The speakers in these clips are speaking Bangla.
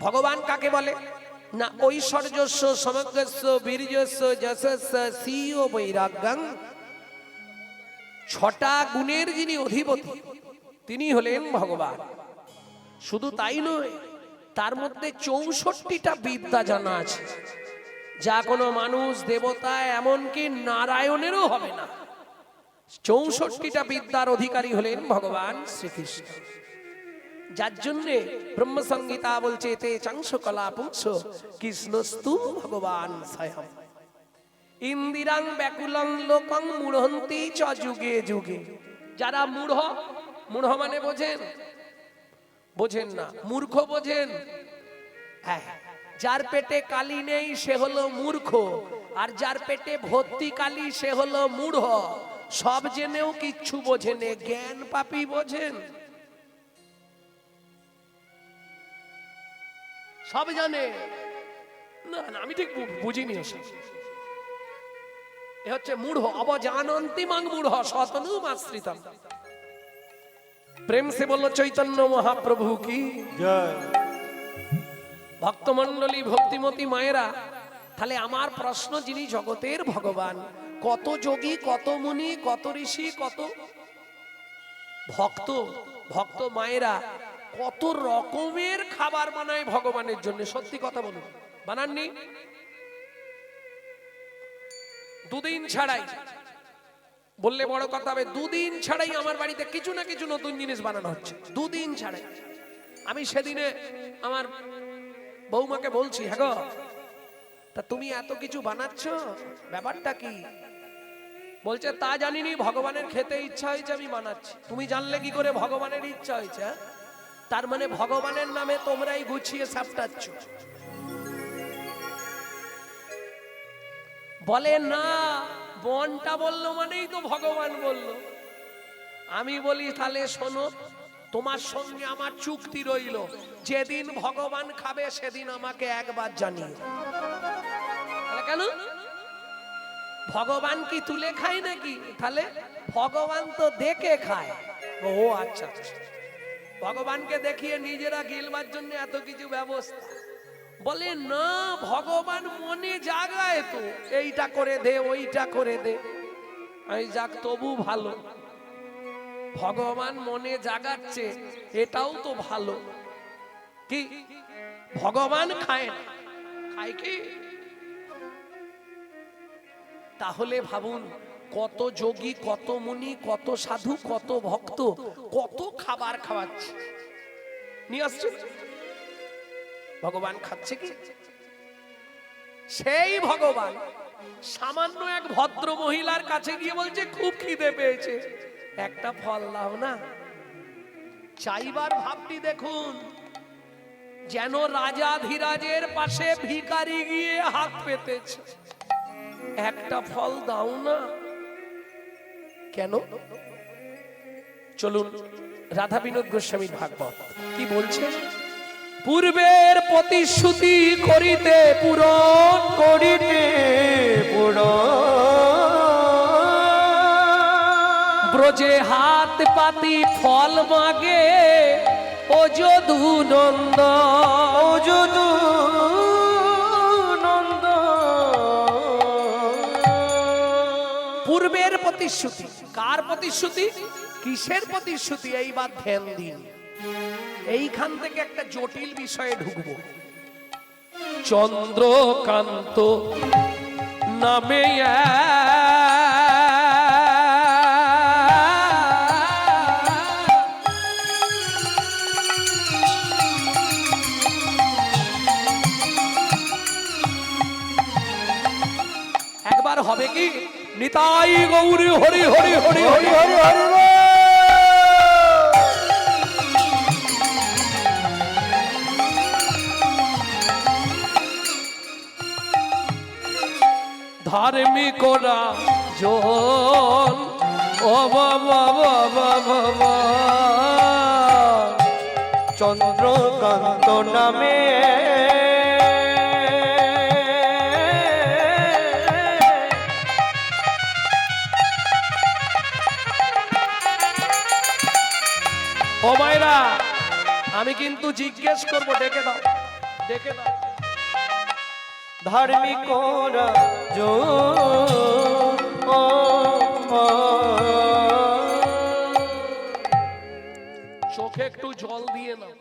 ভগবান কাকে বলে না ঐশ্বর্যস্য সমগ্রস্য বীর্যস্য যশস্য শ্রীয় বৈরাগ্যং, ছটা গুণের যিনি অধিপতি তিনি হলেন ভগবান। শুধু তাই নয়, তার মধ্যে 64টা বিদ্যা জানা আছে, যা কোনো মানুষ দেবতা এমনকি নারায়ণেরও হবে না। 64টা বিদ্যার অধিকারী হলেন ভগবান শ্রীকৃষ্ণ, যার জন্যে ব্রহ্মসংহিতা বলছে তে চাংশ কলা পুংস কৃষ্ণস্তু ভগবান স্বয়ং ইন্দিরাং ব্যাকুলং লোকং মূঢ়ন্তি চ যুগে যুগে। যারা মূঢ়, মূঢ় মানে বোঝেন? বোঝেন না। মূর্খ বোঝেন? হ্যাঁ, যার পেটে কালি নেই সে হলো মূর্খ, আর যার পেটে ভর্তি কালি সে হলো মূঢ়। সব জেনেও কিচ্ছু বোঝেন, জ্ঞান পাপী বোঝেন? সব জানে না, আমি ঠিক বুঝিনি এসব। এ হচ্ছে মূঢ়। অবজানন্তিমাং মূঢ় শতনুম আশ্রিতম। প্রেম সে বলল চৈতন্য মহাপ্রভু কি জয়। ভক্তমণ্ডলী, ভক্তিমতী মায়েরা, তাহলে আমার প্রশ্ন, যিনি জগতের ভগবান, কত যোগী, কত মুনি, কত ঋষি, কত ভক্ত, ভক্ত মায়েরা কত রকমের খাবার বানায় ভগবানের জন্য। সত্যি কথা বলুন, বানাননি? দুদিন ছাড়াই, বললে বড় কথা হবে, দুদিন ছাড়াই আমার বাড়িতে কিছু না কিছু নতুন জিনিস বানানো হচ্ছে, দুদিন ছাড়াই। আমি সেদিনে আমার বৌমাকে বলছি, হ্যাঁ গো, তা তুমি এত কিছু বানাচ্ছ, ব্যাপারটা কি? বলছে তা জানিনি, ভগবানের খেতে ইচ্ছা হয়েছে আমি বানাচ্ছি। তুমি জানলে কি করে ভগবানের ইচ্ছা হয়েছে? তার মানে ভগবানের নামে তোমরাই গুছিয়ে সাপটাচ্ছ। বলে না, বনটা বললো মানেই তো ভগবান বলল। আমি বলি তাহলে শোনো, তোমার সঙ্গে আমার চুক্তি রইল, যেদিন ভগবান খাবে সেদিন আমাকে একবার জানিয়ে। কেন? ভগবান কি তুলে খায় নাকি? তাহলে ভগবান তো দেখে খায়। ও আচ্ছা, ভগবানকে দেখিয়ে নিজেরা গিলবার জন্য এত কিছু ব্যবস্থা। বলে না, ভগবান মনে জাগায় তো, এইটা করে দে, ওইটা করে দে। আমি যাক, তবু ভালো, ভগবান মনে জাগাচ্ছে, এটাও তো ভালো। কি ভগবান খায় না? খায় কি? তাহলে ভাবুন, কত যোগী, কত মুনি, কত সাধু, কত ভক্ত, কত খাবার খাওয়াচ্ছে, নিয়ে আসছে। ভগবান খাচ্ছে কি? সেই ভগবান সামান্য এক ভদ্র মহিলার কাছে গিয়ে বলছে খুব খিদে পেয়েছে, একটা ফল দাও না। চাইবার ভাবটি দেখুন, যেন রাজা ধীরাজের পাশে ভিখারি গিয়ে হাত পেতেছে, একটা ফল দাও না। কেন? চলুন রাধা বিনোদ গোস্বামীর ভাগবত কি বলছে। পূর্বের প্রতিশ্রুতি করিতে পূরণ, করিতে পূরণ, ব্রজে হাত পাতি ফল মাগে ও যদু নন্দ, ও যদু নন্দ। পূর্বের প্রতিশ্রুতি, কার প্রতিশ্রুতি, কিসের প্রতিশ্রুতি? এইবার ধ্যান দিন, এইখান থেকে একটা জটিল বিষয়ে ঢুকবো। চন্দ্রকান্ত নামে একবার হবে কি, নিতাই গৌরী হরি হরি হরি হরি হরি হরি। ধার্মিকরা জন ও বাবা বাবা বাবা, চন্দ্রকান্ত নামে ও মায়েরা, আমি কিন্তু জিজ্ঞেস করবো, ডেকে দাও। দেখে দাও। ধার্মিক চোখে একটু জল দিয়ে নাও।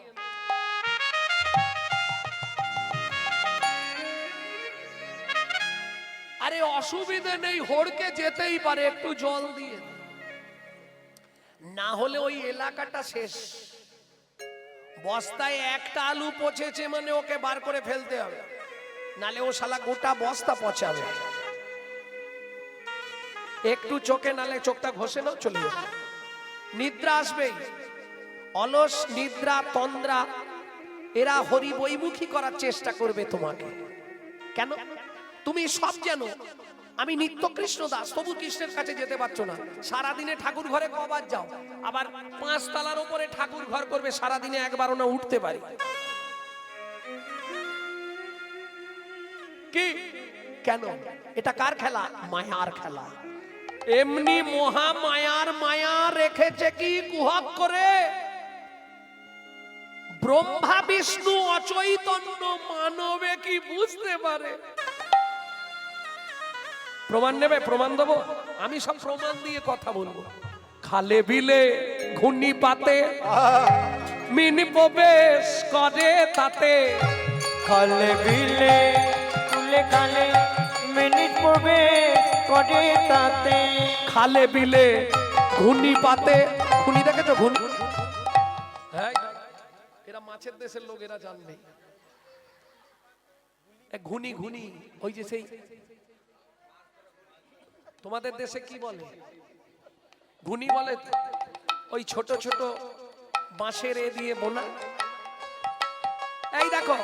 আরে অসুবিধে নেই, হড়কে যেতেই পারে, একটু জল দিয়ে না হলে ওই এলাকাটা শেষ। বস্তায় একটা আলু পচেছে মানে ওকে বার করে ফেলতে হবে, নালে ও শালা গোটা বস্তা পচাবে। একটু চোখে, নালে চোখটা ঘষে নাও, চলে যাবে। নিদ্রা আসবেই, অলস নিদ্রা তন্দ্রা এরা হরি বৈমুখী করার চেষ্টা করবে তোমাকে। কেন? তুমি সব জানো, আমি নিত্য কৃষ্ণ দাস, তবু কৃষ্ণের কাছে যেতে পারছো না। সারাদিনে ঠাকুর ঘরে কবার যাও? আবার 5 তলার উপরে ঠাকুর ঘর করবে, সারাদিনে একবারও না উঠতে পারি। কি কেন? এটা কার খেলা? মায়ার খেলা। এমনি মহা মায়ার মায়া রেখেছে কি কুহক করে, ব্রহ্মা বিষ্ণু অচৈতন্য মানবে কি বুঝতে পারে? প্রমাণ নেবে? প্রমাণ দেবো আমি, সব প্রমাণ দিয়ে কথা বলবো। খালে বিলে ঘূর্ণি পাতে মিনি প্রবেশ করে তাতে, খালে বিলে কুলে খালে মিনিট প্রবেশ করে তাতে। খালে বিলে ঘূর্ণি পাতে, ঘূর্ণি দেখেছো? ঘূর্ণি, হ্যাঁ এরা মাছের দেশের লোক, এরা জানবে। ঘুনি ঘুনি, ওই যে সেই তোমাদের দেশে কি বলে? ঘুনি বলে। ওই ছোট ছোট বাঁশের এ দিয়ে বোনা। এই দেখো,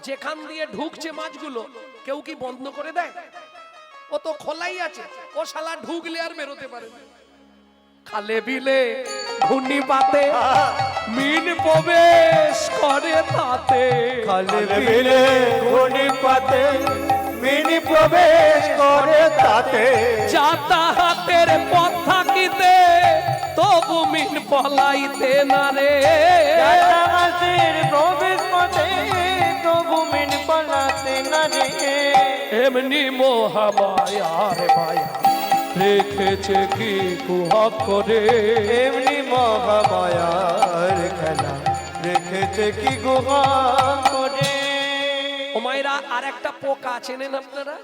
যেখান দিয়ে ঢুকছে মাছগুলো, কেউ কি বন্ধ করে দেয়? ও তো খোলাই আছে, ও শালা ঢুকলে আর বেরোতে পারে না। খালে বিলে ঘূর্ণি পাতে মিন প্রবেশ করে তাতে, খালে বিলে ঘূর্ণি পাতে মিনি প্রবেশ করে তাতে। যাতায়াতের পথ থাকিতে তবু মিন পলাইতে না রে, যাতায়াতের প্রবেশ পথে তবু মিন পলাতে না রে। এমনি মহামায়ার মায়া রেখেছে কি কুহক করে, এমনি মহামায়ার খেলা রেখেছে কি গুহা করে। ও মায়েরা, আর একটা পোকা চেনেন আপনারা?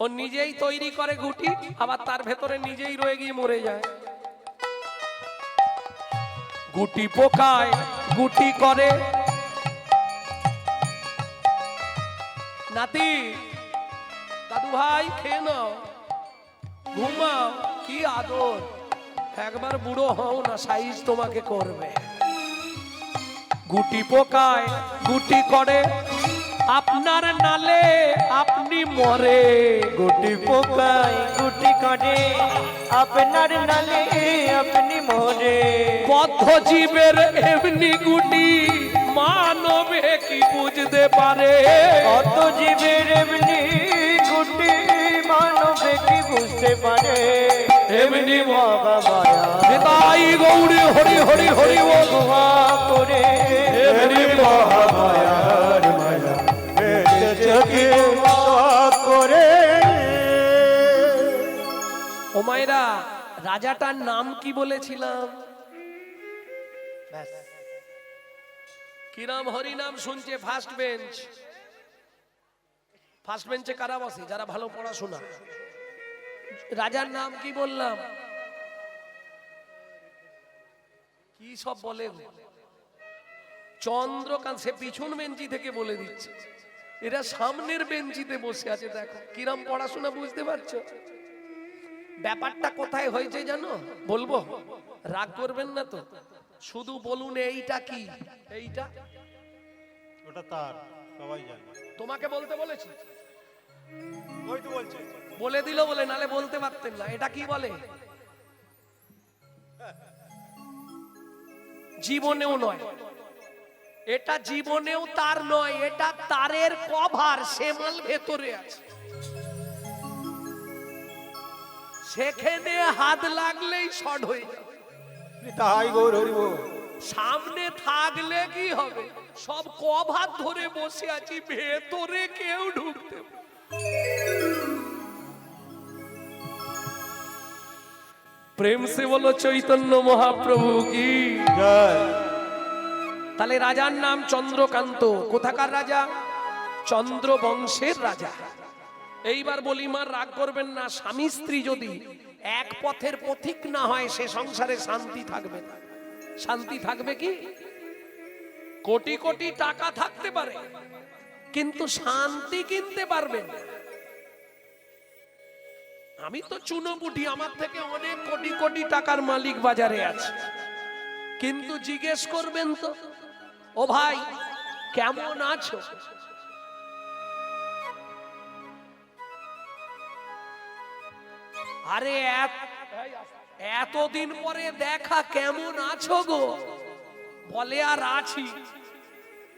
ও নিজেই তৈরি করে গুটি, আবার তার ভেতরে নিজেই রয়ে গিয়ে মরে যায়। গুটি পোকায় গুটি করে। নাতি, দাদু ভাই খেয়ে নাও, ঘুমাও। কি আদর! একবার বুড়ো হও না, সাইজ তোমাকে করবে। গুটি পোকায় গুটি করে, আপনার নালে আপনি মরে। গুটি পোকায় গুটি করে, আপনার নালে আপনি মরে। বদ্ধ জীবের এমনি গুটি মানবে কি বুঝতে পারে? কত জীবের এমনি গুটি মানবে কি বুঝতে পারে? এমনি মহামায়া তাই গৌরী হরি হরি হরি বল গুহা করে। এমনি মহামায়ার মায়া রেখেছে কি গুহা করে। ও মায়েরা, রাজাটার নাম কি বলেছিলাম? কি নাম? হরি নাম শুনছে ফার্স্ট বেঞ্চ। ফার্স্ট বেঞ্চে কারা বসে? যারা ভালো পড়াশোনা। রাজার নাম কি বললাম? কি সব বলে? চন্দ্রকান্ত। সে পিছন বেঞ্চি থেকে বলে দিচ্ছে, এরা সামনের বেঞ্চিতে বসে আছে। দেখো কিরম পড়াশোনা, বুঝতে পারছো? ব্যাপারটা কোথায় হয়েছে জানো? বলবো, রাগ করবেন না তো? শুধু বলুন এইটা কি? এইটা ওটা তার, সবাই জানে। তোমাকে বলতে বলেছি? ওই তো বলছে। বলে দিল বলে, নালে বলতে পারতেন না। এটা কি বলে? জীবনেও নয় এটা, জীবনেও তার নয় এটা, তারের কভার। সেমাল ভেতরে আছে, সেখানে হাত লাগলেই শর্ট হয়ে যাবে। তাই গৌর হরি বল। সামনে থাকলে কি হবে, সব কভার ধরে বসে আছি, ভেতরে কেউ ঢুকতে প্রেম সে বলো চৈতন্য মহাপ্রভু কি জয়। তাহলে রাজার নাম চন্দ্রকান্ত। কোথাকার রাজা? চন্দ্র বংশের রাজা। এইবার বলি মার রাগ করবেন না, স্বামী স্ত্রী যদি এক পথের পথিক না হয় সে সংসারে শান্তি থাকবে না। শান্তি থাকবে কি? কোটি কোটি টাকা থাকতে পারে কিন্তু শান্তি কিনতে পারবে না। আমি তো চুনোপুটি, আমার থেকে অনেক কোটি কোটি টাকার মালিক বাজারে আছে, কিন্তু জিজ্ঞেস করবেন তো, ও ভাই কেমন আছো, আরে এতদিন পরে দেখা, কেমন আছো গো? বলে আর আছি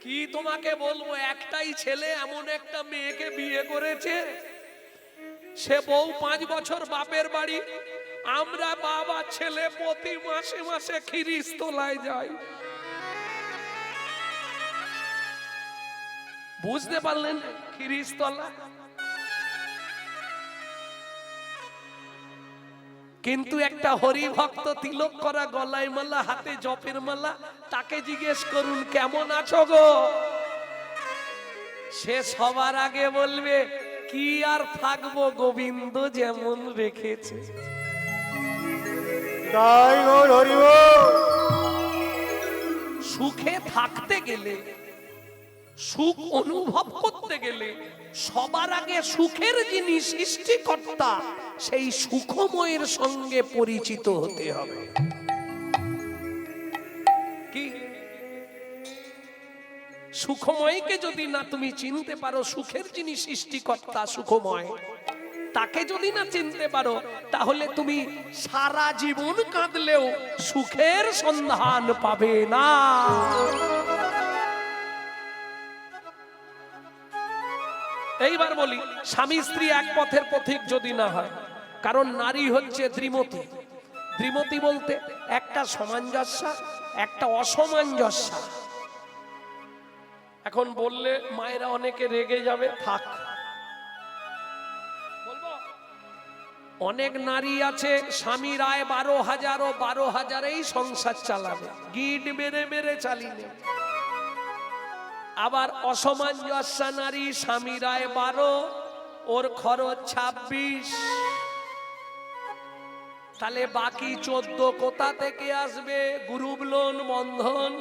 কি, তোমাকে বলবো, একটাই ছেলে এমন একটা মেয়েকে বিয়ে করেছে, সে বউ 5 বছর বাপের বাড়ি, আমরা বাবা ছেলে প্রতি মাসে মাসে খিরিস্তলায় যাই। বুঝতে পারলেন? খিরিস্তলা। কিন্তু একটা হরি ভক্ত তিলক করা, গলায় মালা, হাতে জপের মালা, তাকে জিজ্ঞেস করুন কেমন আছো গো, সে সবার আগে বলবে কি আর থাকবো, গোবিন্দ যেমন রেখেছে। তাই গৌর হরি বল। সুখে থাকতে গেলে, সুখ অনুভব করতে গেলে সবার আগে সুখের যিনি সৃষ্টিকর্তা সেই সুখময়ের সঙ্গে পরিচিত হতে হবে। কি? সুখময়কে যদি না তুমি চিনতে পারো, সুখের যিনি সৃষ্টিকর্তা সুখময়, তাকে যদি না চিনতে পারো, তাহলে তুমি সারা জীবন কাঁদলেও সুখের সন্ধান পাবে না। এইবার বলি, স্বামী স্ত্রী এক পথের পথিক যদি না হয়, কারণ নারী হচ্ছে দ্বিমতী। দ্বিমতী বলতে একটা সামঞ্জস্য, একটা অসামঞ্জস্য। এখন বললে মায়েরা অনেকে রেগে যাবে, থাক বলবো। অনেক নারী আছে স্বামীর আয় 12,000 ও 12,000-এই সংসার চালাবে, গিট মেরে মেরে চালিয়ে নেবে। আবার অসামঞ্জস্য নারী, স্বামীর আয় 12, ওর খরচ 26, তাহলে বাকি 14 কোথা থেকে আসবে? গ্রুপ লোন, বন্ধন।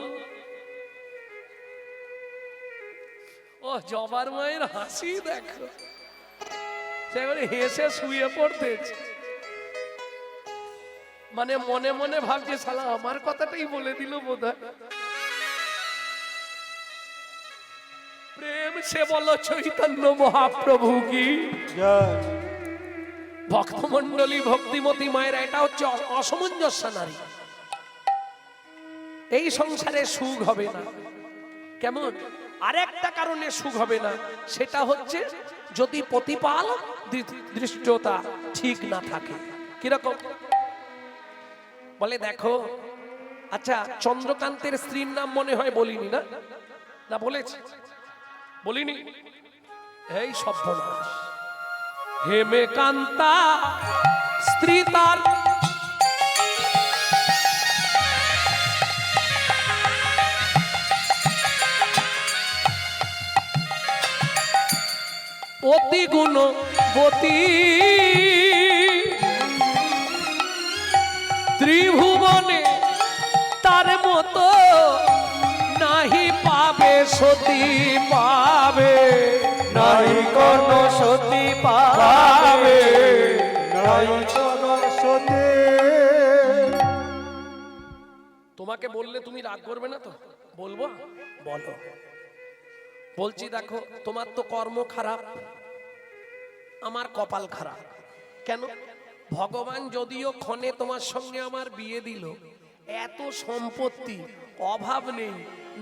ও জবার মায়ের হাসি দেখো, সেগুলো হেসে শুয়ে পড়তেছে, মানে মনে মনে ভাবছে শালা আমার কথাটাই বলে দিল বোধহয়। প্রেম সে বলো চৈতন্য মহাপ্রভু কি জয়। ভক্তমন্ডলী, ভক্তিমতী মায়েরা, এটা হচ্ছে অসামঞ্জস্য নারী। এই সংসারে সুখ হবে না। কেমন? আরেকটা কারণে সুখ হবে না, সেটা হচ্ছে যদি প্রতিপাল দৃষ্টতা ঠিক না থাকে। কিরকম? বলে দেখো, আচ্ছা চন্দ্রকান্তের স্ত্রীর নাম মনে হয় বলিনি না? না বলেছি? বলিনি? এই সর্বনাশ, হেমেকান্তা স্ত্রী তার অতি গুণবতী, ত্রিভুবনে তার মতো নাহি পাবে সতী পাবে, নাই কোন সতী পাবে, নাই কোন সতী। তোমাকে বললে তুমি রাগ করবে না তো? বলবো? বলো। বলছি দেখো, তোমার তো কর্ম খারাপ, আমার কপাল খারাপ। কেন? ভগবান যদিও ক্ষণে তোমার সঙ্গে আমার বিয়ে দিল, এত সম্পত্তি, অভাব নেই,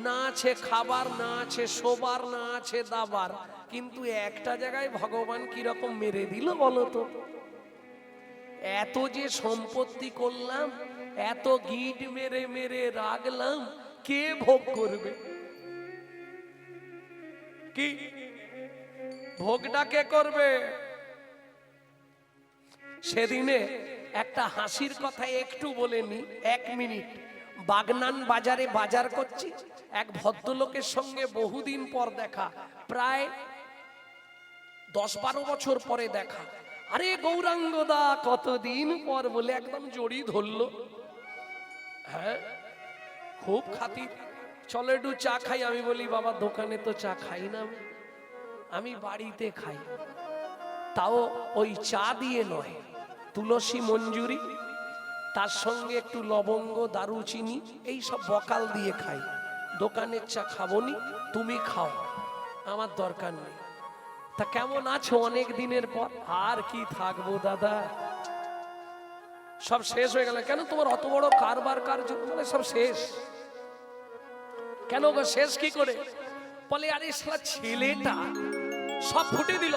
না আছে খাবার, না আছে শোবার, না আছে দাবার, কিন্তু একটা জায়গায় ভগবান কিরকম মেরে দিল বলো তো? এত যে সম্পত্তি করলাম, এত গিট মেরে মেরে রাখলাম, কে ভোগ করবে? কি ভোগটা কে করবে? সেদিনে একটা হাসির কথা একটু বলে নি, 1 মিনিট। বাগনান বাজারে বাজার করছি, এক ভদ্রলোকের সঙ্গে বহুদিন পর দেখা, প্রায় 10-12 বছর পরে দেখা। আরে গৌরাঙ্গদা, কতদিন পর বলে একদম জড়ি ধরলো। হ্যাঁ, খুব খাতির, চলো একটু চা খাই। আমি বলি, বাবা দোকানে তো চা খাই না, আমি বাড়িতে খাই, তাও ওই চা দিয়ে নয়, তুলসী মঞ্জুরি, তার সঙ্গে একটু লবঙ্গ, দারুচিনি, এই সব বকাল দিয়ে খাই। দোকানের চা খাবনি, তুমি খাও, আমার দরকার নেই। তা কেমন আছো অনেক দিনের পর? আর কি থাকবো দাদা, সব শেষ হয়ে গেল। কেন তোমার অত বড় কারবার কার্য? মানে সব শেষ। কেন গো, শেষ কি করে? বলে, আরে শালা ছেলেটা সব ফুটে দিল,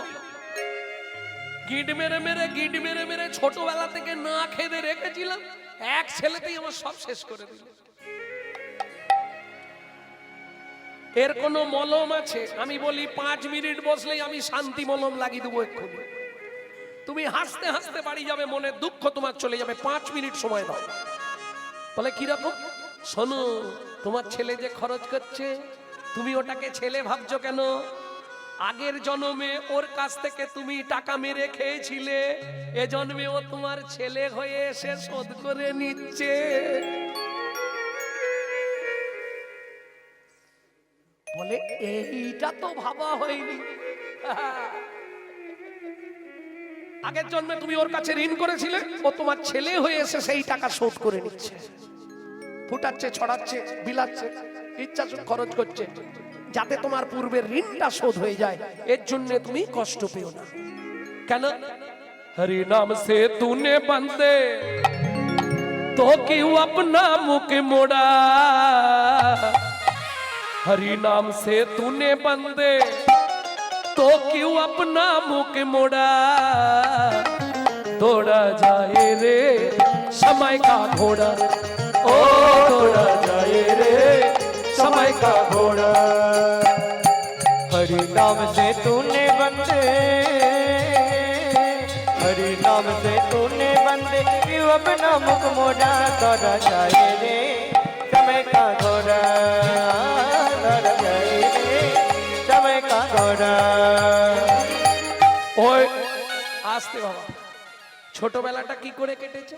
গিট মেরে মেরে ছোটবেলা থেকে না খেতে রেখেছিলাম, এক ছেলেতেই আমার সব শেষ করে দিল। এর কোনো মলম আছে? আমি বলি 5 মিনিট বসলেই আমি শান্তি মলম লাগিয়ে দেবো এক্ষুনি। তুমি হাসতে হাসতে বাড়ি যাবে, মনের দুঃখ তোমার চলে যাবে। 5 মিনিট সময় দাও। বলে কিরকম? শোনো, তোমার ছেলে যে খরচ করছে, তুমি ওটাকে ছেলে ভাবছো কেন? আগের জন্মে ওর কাছ থেকে তুমি টাকা মেরে খেয়েছিলে, এ জন্মে ও তোমার ছেলে হয়ে এসে শোধ করে নিচ্ছে। বলে, এইটা তো ভাবা হয়নি। আগের জন্মে তুমি ওর কাছে ঋণ করেছিলে, ও তোমার ছেলে হয়ে এসে সেই টাকা শোধ করে নিচ্ছে, ফুটাচ্ছে, ছড়াচ্ছে, বিলাচ্ছে, ইচ্ছা খরচ করছে, যাতে তোমার পূর্বের ঋণটা শোধ হয়ে যায়। এর জন্য তুমি কষ্ট পেও না। কেন? হরি নাম সে তूने बंदे तो क्यों अपना मुख मोड़ा, हरि नाम से तूने बंदे तो क्यों अपना मुख मोड़ा, दौड़ा जाए रे समय का घोड़ा, ओ दौड़ा जाए रे समय का घोड़ा। हरि नाम से तूने बंदे, हरि नाम से तूने बंदे, क्यों अपना मुख मोड़ा, दौड़ा जाए रे समय का घोड़ा, दौड़ा जाए रे समय का घोड़ा। ওই আসতে বাবা, ছোটবেলাটা কি করে কেটেছে?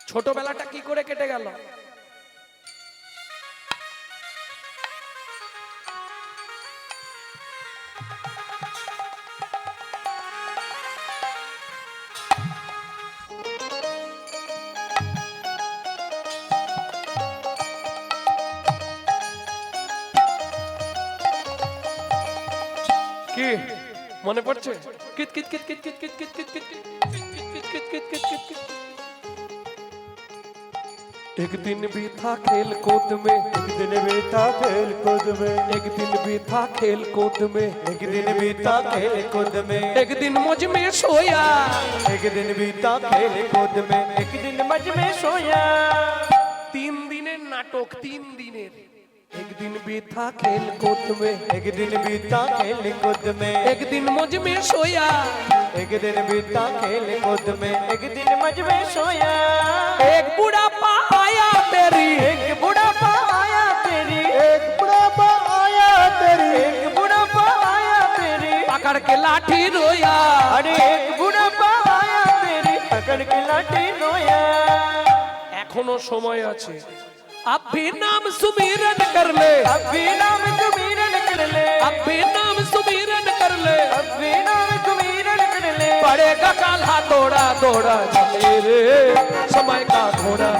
ছোটবেলাটা কি করে কেটে গেল? কি মনে পড়ছে? কিত কিত কিত কিত কিত কিত কিত কিত কিত कित कित कित कित कित। एक दिन भी था खेल कूद में, एक दिन भी था खेल कूद में, एक दिन भी था खेल कूद में, एक दिन भी था खेल कूद में, एक दिन मुझ में सोया, एक दिन भी था खेल कूद में, एक दिन मुझ में सोया। 3 दिनेर नाटक, 3 दिनेर। एक दिन भी था खेल कूद में, एक दिन भी था खेल कूद में, एक दिन मुझ में सोया, एक दिन भी था खेल कूद में, एक दिन मुझ में सोया। एक बुढ़ापा आया तेरी, एक बुढ़ापा आया तेरी, एक बुढ़ापा आया तेरी, एक बुढ़ापा आया तेरी, पकड़ के लाठी रोया। अरे एक बुढ़ापा आया तेरी, पकड़ के लाठी रोया। एखोनो समय আছে, अब भी नाम सुमिरन कर ले, अब भी नाम सुमिरन कर ले, अब भी नाम सुमिरन कर ले, अब भी नाम सुमिरन कर ले। पड़ेगा काल्हा दौड़ा दौड़ा जाए रे समय का घोड़ा,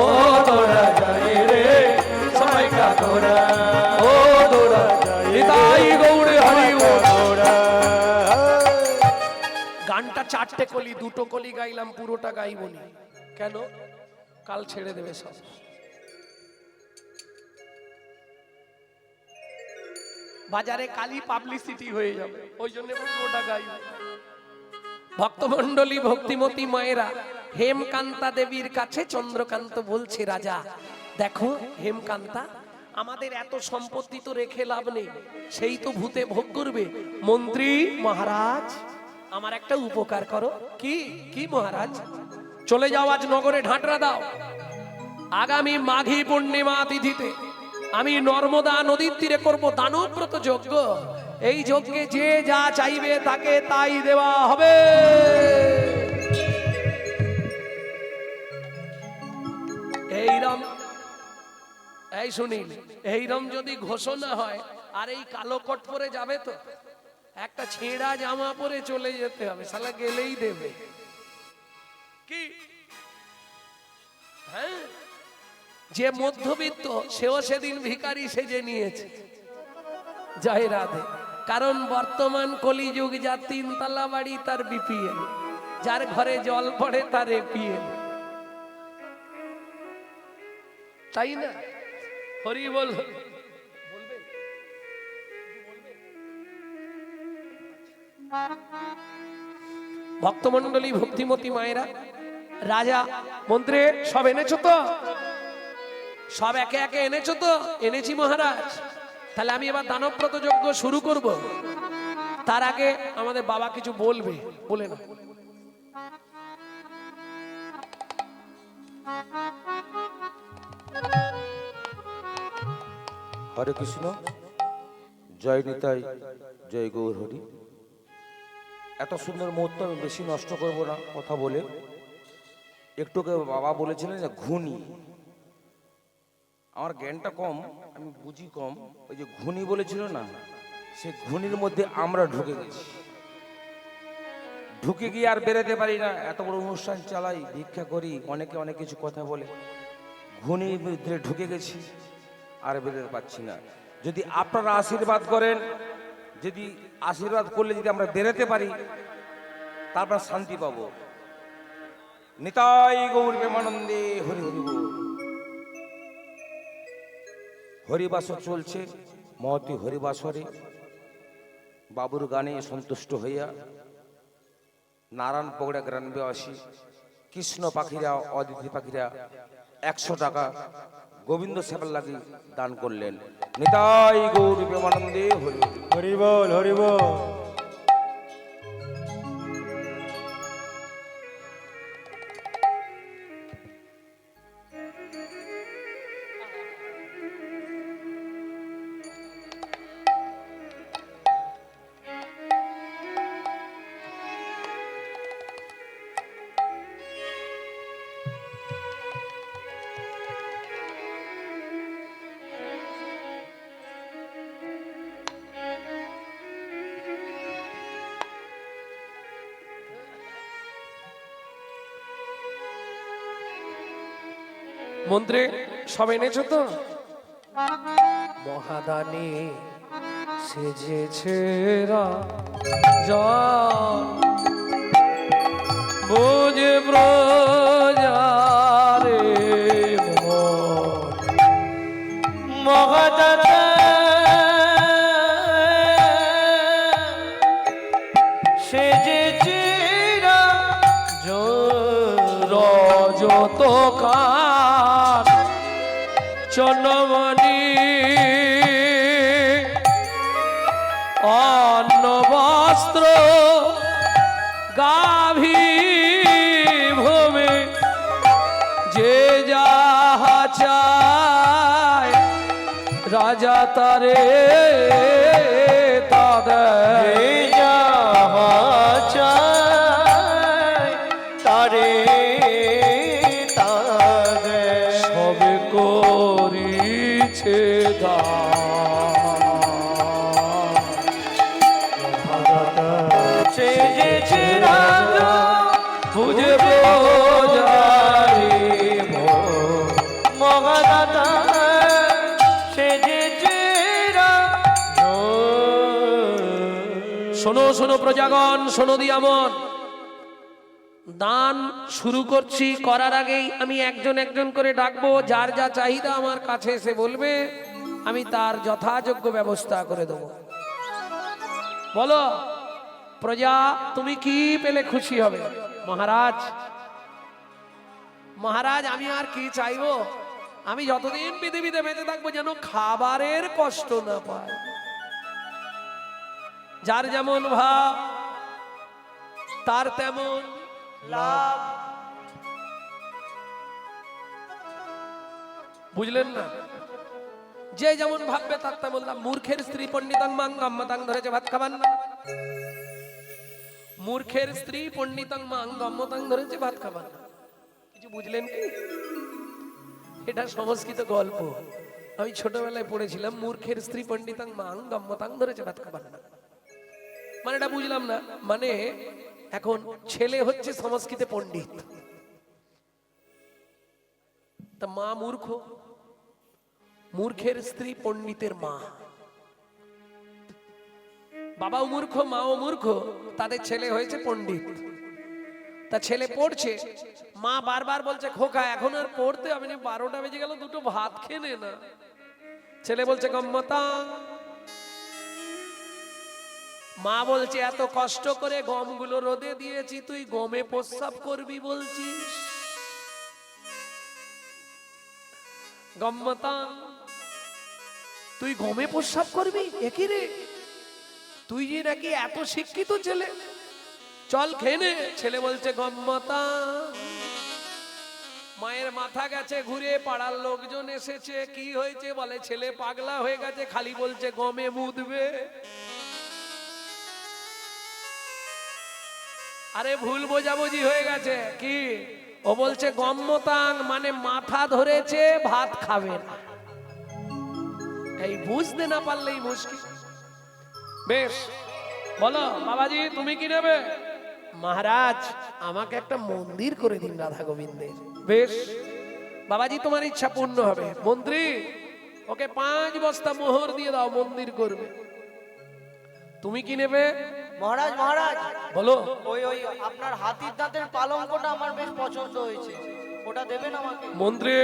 ओ दौड़ा जाए रे समय का घोड़ा, ओ दौड़ा जाए। निताई गौड़ हरि ओ घोड़ा। গানটা 4টে কলি, 2টো কলি গাইলাম, পুরোটা গাইবনি। কেন? কাল ছেড়ে দেবে সব। বাজারে কালি পাবলিসিটি হয়ে যাবে, ওই জন্য পুরোটা গাইব। ভক্তমণ্ডলী, ভক্তিমতী মায়েরা, হেমকান্তা দেবীর কাছে চন্দ্রকান্ত বলছে, রাজা দেখো হেমকান্তা, আমাদের এত সম্পত্তি তো রেখে লাভ নেই, সেই তো ভূতে ভোগ করবে। মন্ত্রী মহারাজ, আমার একটা উপকার করো। কি কি মহারাজ? চলে যাও, আজ নগরে ঢাঁটরা দাও। আগামী মাঘী পূর্ণিমা তিথিতে আমি নর্মদা নদীর তীরে করব দানব্রত যজ্ঞ। এই যজ্ঞে যে যা চাইবে তাকে তাই দেওয়া হবে। এইরম এই শুনিল, এইরম যদি ঘোষণা হয়, আর এই কালো কোট পরে যাবে তো, একটা ছেঁড়া জামা পরে চলে যেতে হবে, শালা গেলেই দেবে। কি হ্যাঁ, যে মধ্যবিত্ত সেও সেদিন ভিখারি সেজে নিয়েছে। জয় রাধে। কারণ বর্তমান কলিযুগ, যার তিনতলা বাড়ি তার বিপিএল, যার ঘরে জল পড়ে তার এপিএল, তাই না? হরি বল। ভক্তমন্ডলী, ভক্তিমতী মায়েরা, রাজা মন্ত্রী সব এনেছো তো? সব একে একে এনেছো তো? এনেছি মহারাজ। তাহলে আমি এবার দানব্রত যজ্ঞ শুরু করব। তার আগে আমাদের বাবা কিছু বলবে, বলে না। হরে কৃষ্ণ, জয় নিতাই, জয় গৌর হরি। এত সুন্দর মুহূর্ত আমি বেশি নষ্ট করব না কথা বলে। একটুকে বাবা বলেছিলেন যে ঘুনি, আমার জ্ঞানটা কম, আমি বুঝি কম। ওই যে ঘুনি বলেছিল না, সে ঘুনির মধ্যে আমরা ঢুকে গেছি। ঢুকে গিয়ে আর বেরোতে পারি না। এত বড় অনুষ্ঠান চালাই, ভিক্ষা করি, অনেকে অনেক কিছু কথা বলে, ঘুনির ভিতরে ঢুকে গেছি, আর বেরোতে পারছি না। যদি আপনারা আশীর্বাদ করেন, যদি আশীর্বাদ করলে যদি আমরা বেরোতে পারি, তারপর শান্তি পাবো। নিতাই গৌর প্রেমানন্দে হরি হরি বল। হরিবাসর চলছে, মহতি হরিবাসরে বাবুর গানে সন্তুষ্ট হইয়া নারায়ণ পগড়া গ্রামবাসী কৃষ্ণ পাখিরা, অদিতি পাখিরা 100 টাকা গোবিন্দ সেবার লাগি দান করলেন। নিতাই গৌর প্রেমানন্দে হরি হরি বল, হরি বল। মন্ত্রী সব এনেছো তো? মহাদানী সেজেছে রাজন, বুঝে ব্রজারে মহাদাতা সেজেছে রজত কান চন্নমণি অন্ন বস্ত্র গাভী ভূমি, যে যাহা চায় রাজা তারে তাদের যাহা চায় তারে তাদে সবে করিছে সেজেছে রাজা বুঝে বোঝারি মহাদাতা সেজেছে রাজা। শোনো শোনো প্রজাগণ, শোনো দিয়ামন, দান শুরু করছি। করার আগেই আমি একজন একজন করে ডাকবো, যার যা চাহিদা আমার কাছে এসে বলবে, আমি তার যথাযোগ্য ব্যবস্থা করে দেবো। বলো প্রজা, তুমি কি পেলে খুশি হবে? মহারাজ মহারাজ আমি আর কি চাইবো, আমি যতদিন পৃথিবীতে বেঁচে থাকবো যেন খাবারের কষ্ট না পায়। যার যেমন ভাব তার তেমন লাভ, বুঝলেন না? যে যেমন ভাববে তার তেমন লাভ। মূর্খের স্ত্রী পণ্ডিতাং মাং গম্মতাং ধরেছে ভাত খাবার না। মূর্খের স্ত্রী পণ্ডিতাং মাং গম্মতাং ধরেছে ভাত খাবার না। কিছু বুঝলেন কি? এটা সংস্কৃত গল্প, আমি ছোটবেলায় পড়েছিলাম। মূর্খের স্ত্রী পণ্ডিতাং মাং গম্মতাং ধরেছে ভাত খাবার না, মানে এটা বুঝলাম না। মানে এখন ছেলে হচ্ছে সংস্কৃতে পণ্ডিত, তা মা মূর্খ, মূর্খের স্ত্রী পণ্ডিতের মা। বাবাও মূর্খ মাও মূর্খ, তাদের ছেলে হয়েছে পণ্ডিত। তা ছেলে পড়ছে, মা বারবার বলছে খোকা এখন আর পড়তে হবে না, 12টা বেজে গেল, দুটো ভাত খেয়ে নে না। ছেলে বলছে গম্মতা। মা বলছে এত কষ্ট করে গমগুলো রোদে দিয়েছি, তুই গমে প্রস্রাব করবি বলছিস? গম্মতা তুই গমে প্রস্রাব করবি? একই রে, তুই যে নাকি এত শিক্ষিত ছেলে, চল খেয়ে নে। ছেলে বলছে গম্মতা। মায়ের মাথা গেছে ঘুরে, পাড়ার লোকজন এসেছে, কি হয়েছে বলে ছেলে পাগলা হয়ে গেছে, খালি বলছে গমে মুদবে। আরে ভুল বোঝাবুঝি হয়ে গেছে। কি ও বলছে গম্মতাং মানে মাথা ধরেছে ভাত খাবে না। এই বুঝতে না পারলেই মুশকিল। বেশ বলো বাবাজি তুমি কি নেবে? মহারাজ আমাকে একটা মন্দির করে দিন রাধা গোবিন্দের। বেশ বাবাজি তোমার ইচ্ছা পূর্ণ হবে। মন্ত্রী ওকে 5 বস্তা মোহর দিয়ে দাও, মন্দির করবে। তুমি কি নেবে? মহারাজ মহারাজ বলো। ওই ওই আপনার হাতির দাঁতের পালঙ্কটা আমার বেশ পছন্দ হয়েছে, ওটা দেবেন আমাকে? মন্ত্রী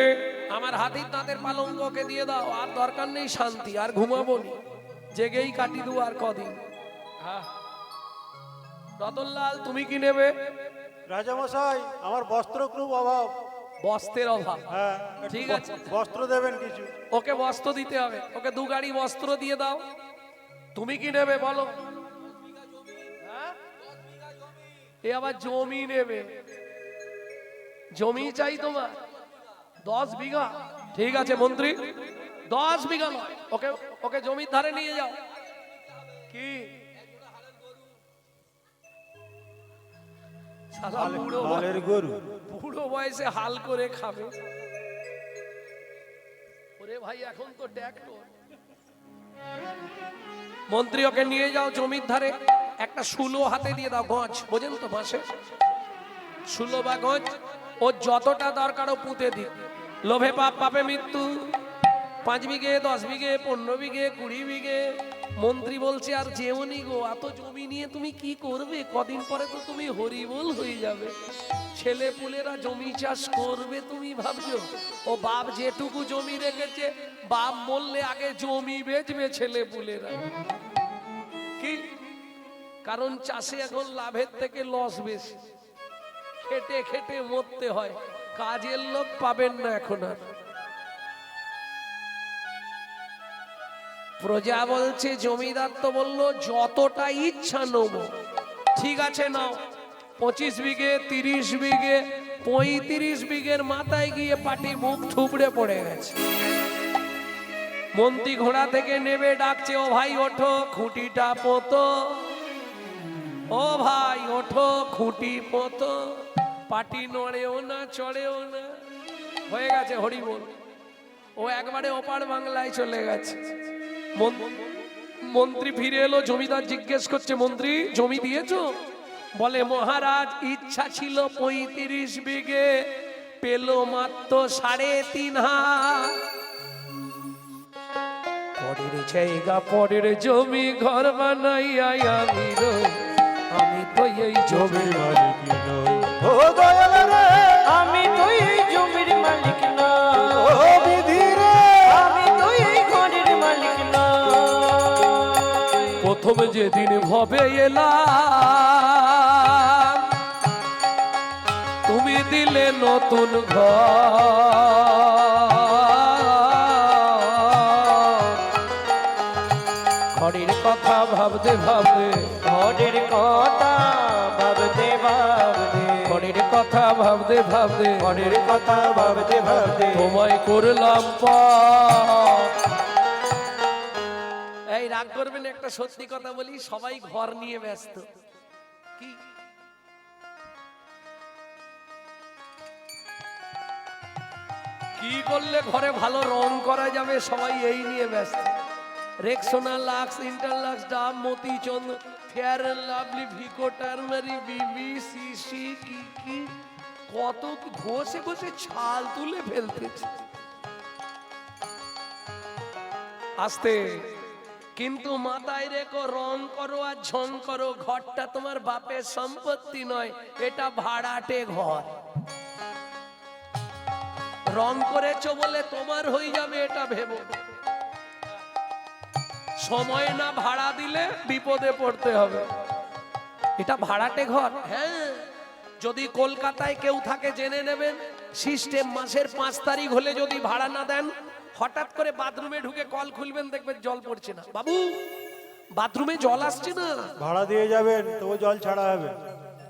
আমার হাতির দাঁতের পালঙ্ককে দিয়ে দাও, আর দরকার নেই শান্তি, আর ঘুমাবো নি, জেগেই কাটি দু আর কদিন। রতনলাল তুমি কি নেবে? রাজামশাই আমার বস্ত্র খুব অভাব। বস্ত্রের অভাব? হ্যাঁ ঠিক আছে, বস্ত্র দেবেন কিছু। ওকে বস্ত্র দিতে হবে, ওকে 2 গাড়ি বস্ত্র দিয়ে দাও। তুমি কি নেবে বলো? হ্যাঁ? এ আবার জমি নেবে? জমি চাই তোমার 10 বিঘা? ঠিক আছে মন্ত্রী 10 বিঘা নয়, ওকে ওকে জমির ধারে নিয়ে যাও। কি শালা হালের গরু। বুড়ো বয়সে হাল করে খাবে? ওরে ভাই এখন তো ট্র্যাক্টর। মন্ত্রী ওকে নিয়ে যাও জমির ধারে, একটা শুলো হাতে দিয়ে দাও, গজ বোঝেন তো বাঁশের শুলো বা গজ, ও যতটা দরকার ও পুঁতে দিক। লোভে পাপ পাপে মৃত্যু। 5 বিঘে 10 বিঘে 15 বিঘে 20 বিঘে। মন্ত্রী বলছে আর যেমনি গো, এত জমি নিয়ে তুমি কি করবে? কদিন পরে তো তুমি হরিবোল হয়ে যাবে। ছেলে পুলেরা জমি চাষ করবে তুমি ভাবছো? ও বাপ যেটুকু জমি রেখেছে, বাপ বললে আগে জমি বেচবে ছেলে পুলেরা। কি কারণ চাষে এখন লাভের থেকে লস বেশি, খেটে খেটে মরতে হয়, কাজের লোক পাবেন না এখন আর। প্রজা বলছে, জমিদার তো বললো যতটা ইচ্ছা নেবো। ঠিক আছে নাও, 25 বিঘে 30 বিঘে 35 বিঘের মাথায় গিয়ে পাটি মুখ থুবড়ে পড়ে গেছে। মন্ত্রী ঘোড়া থেকে নেমে ডাকছে, ও ভাই ওঠো খুঁটিটা পোতো, ও ভাই ওঠো খুঁটি পোতো। পাটি নড়েও না চড়েও না, হয়ে গেছে হরি বল। ও একবারে ওপার বাংলায় চলে গেছে। মন্ত্রী ফিরে এলো, জমিদার জিজ্ঞেস করছে, মন্ত্রী জমি দিয়েছো? বলে মহারাজ ইচ্ছা ছিল 35 বিঘে, পেল মাত্র 3.5 হাত। পরের জায়গা পরের জমি ঘর বানাইয়া আমি রই, আমি তো এই জমির মালিক নই। ও দয়াল রে আমি তো এই জমির মালিক না, ও বিধি রে আমি তো এই ঘরের মালিক না। প্রথম যেদিন ভবে এলাম, তুমি তুমি দিলে নতুন ঘরের কথা ভাবতে ভাবতে, ঘরের কথা ভাবতে ভাবতে, ঘরের কথা ভাবতে ভাবতে, ঘরের কথা ভাবতে ভাবতে তোমায় করলাম পাপ। এই রাগ করবেন, একটা সত্যি কথা বলি, সবাই ঘর নিয়ে ব্যস্ত। কি কি করলে ঘরে ভালো রং করা যাবে, সবাই এই নিয়ে ব্যস্ত। রেক্সোনা, লাক্স, ইন্টারলাক্স, ডাব, মতিচন্দ, fair and lovely, ভিকো, turmeric, Bibi, CC, কি কি কত কি ঘষে ঘষে ছাল তুলে ফেলতেছে। আস্তে, কিন্তু মাথায় রেখো, রং করো আর ঝং করো, ঘরটা তোমার বাপের সম্পত্তি নয়, এটা ভাড়াটে ঘর। রং করেছো বলে তোমার হয়ে যাবে এটা ভেবো। সময় না ভাড়া দিলে বিপদে পড়তে হবে। এটা ভাড়াটে ঘর। হ্যাঁ, যদি কলকাতায় কেউ থাকে জেনে নেবেন, সিস্টেম মাসের 5 তারিখ হলে যদি ভাড়া না দেন, হঠাৎ করে বাথরুমে ঢুকে কল খুলবেন, দেখবেন জল পড়ছে না। বাবু, বাথরুমে জল আসছে না। ভাড়া দিয়ে যাবেন তবু জল ছাড়া হবে।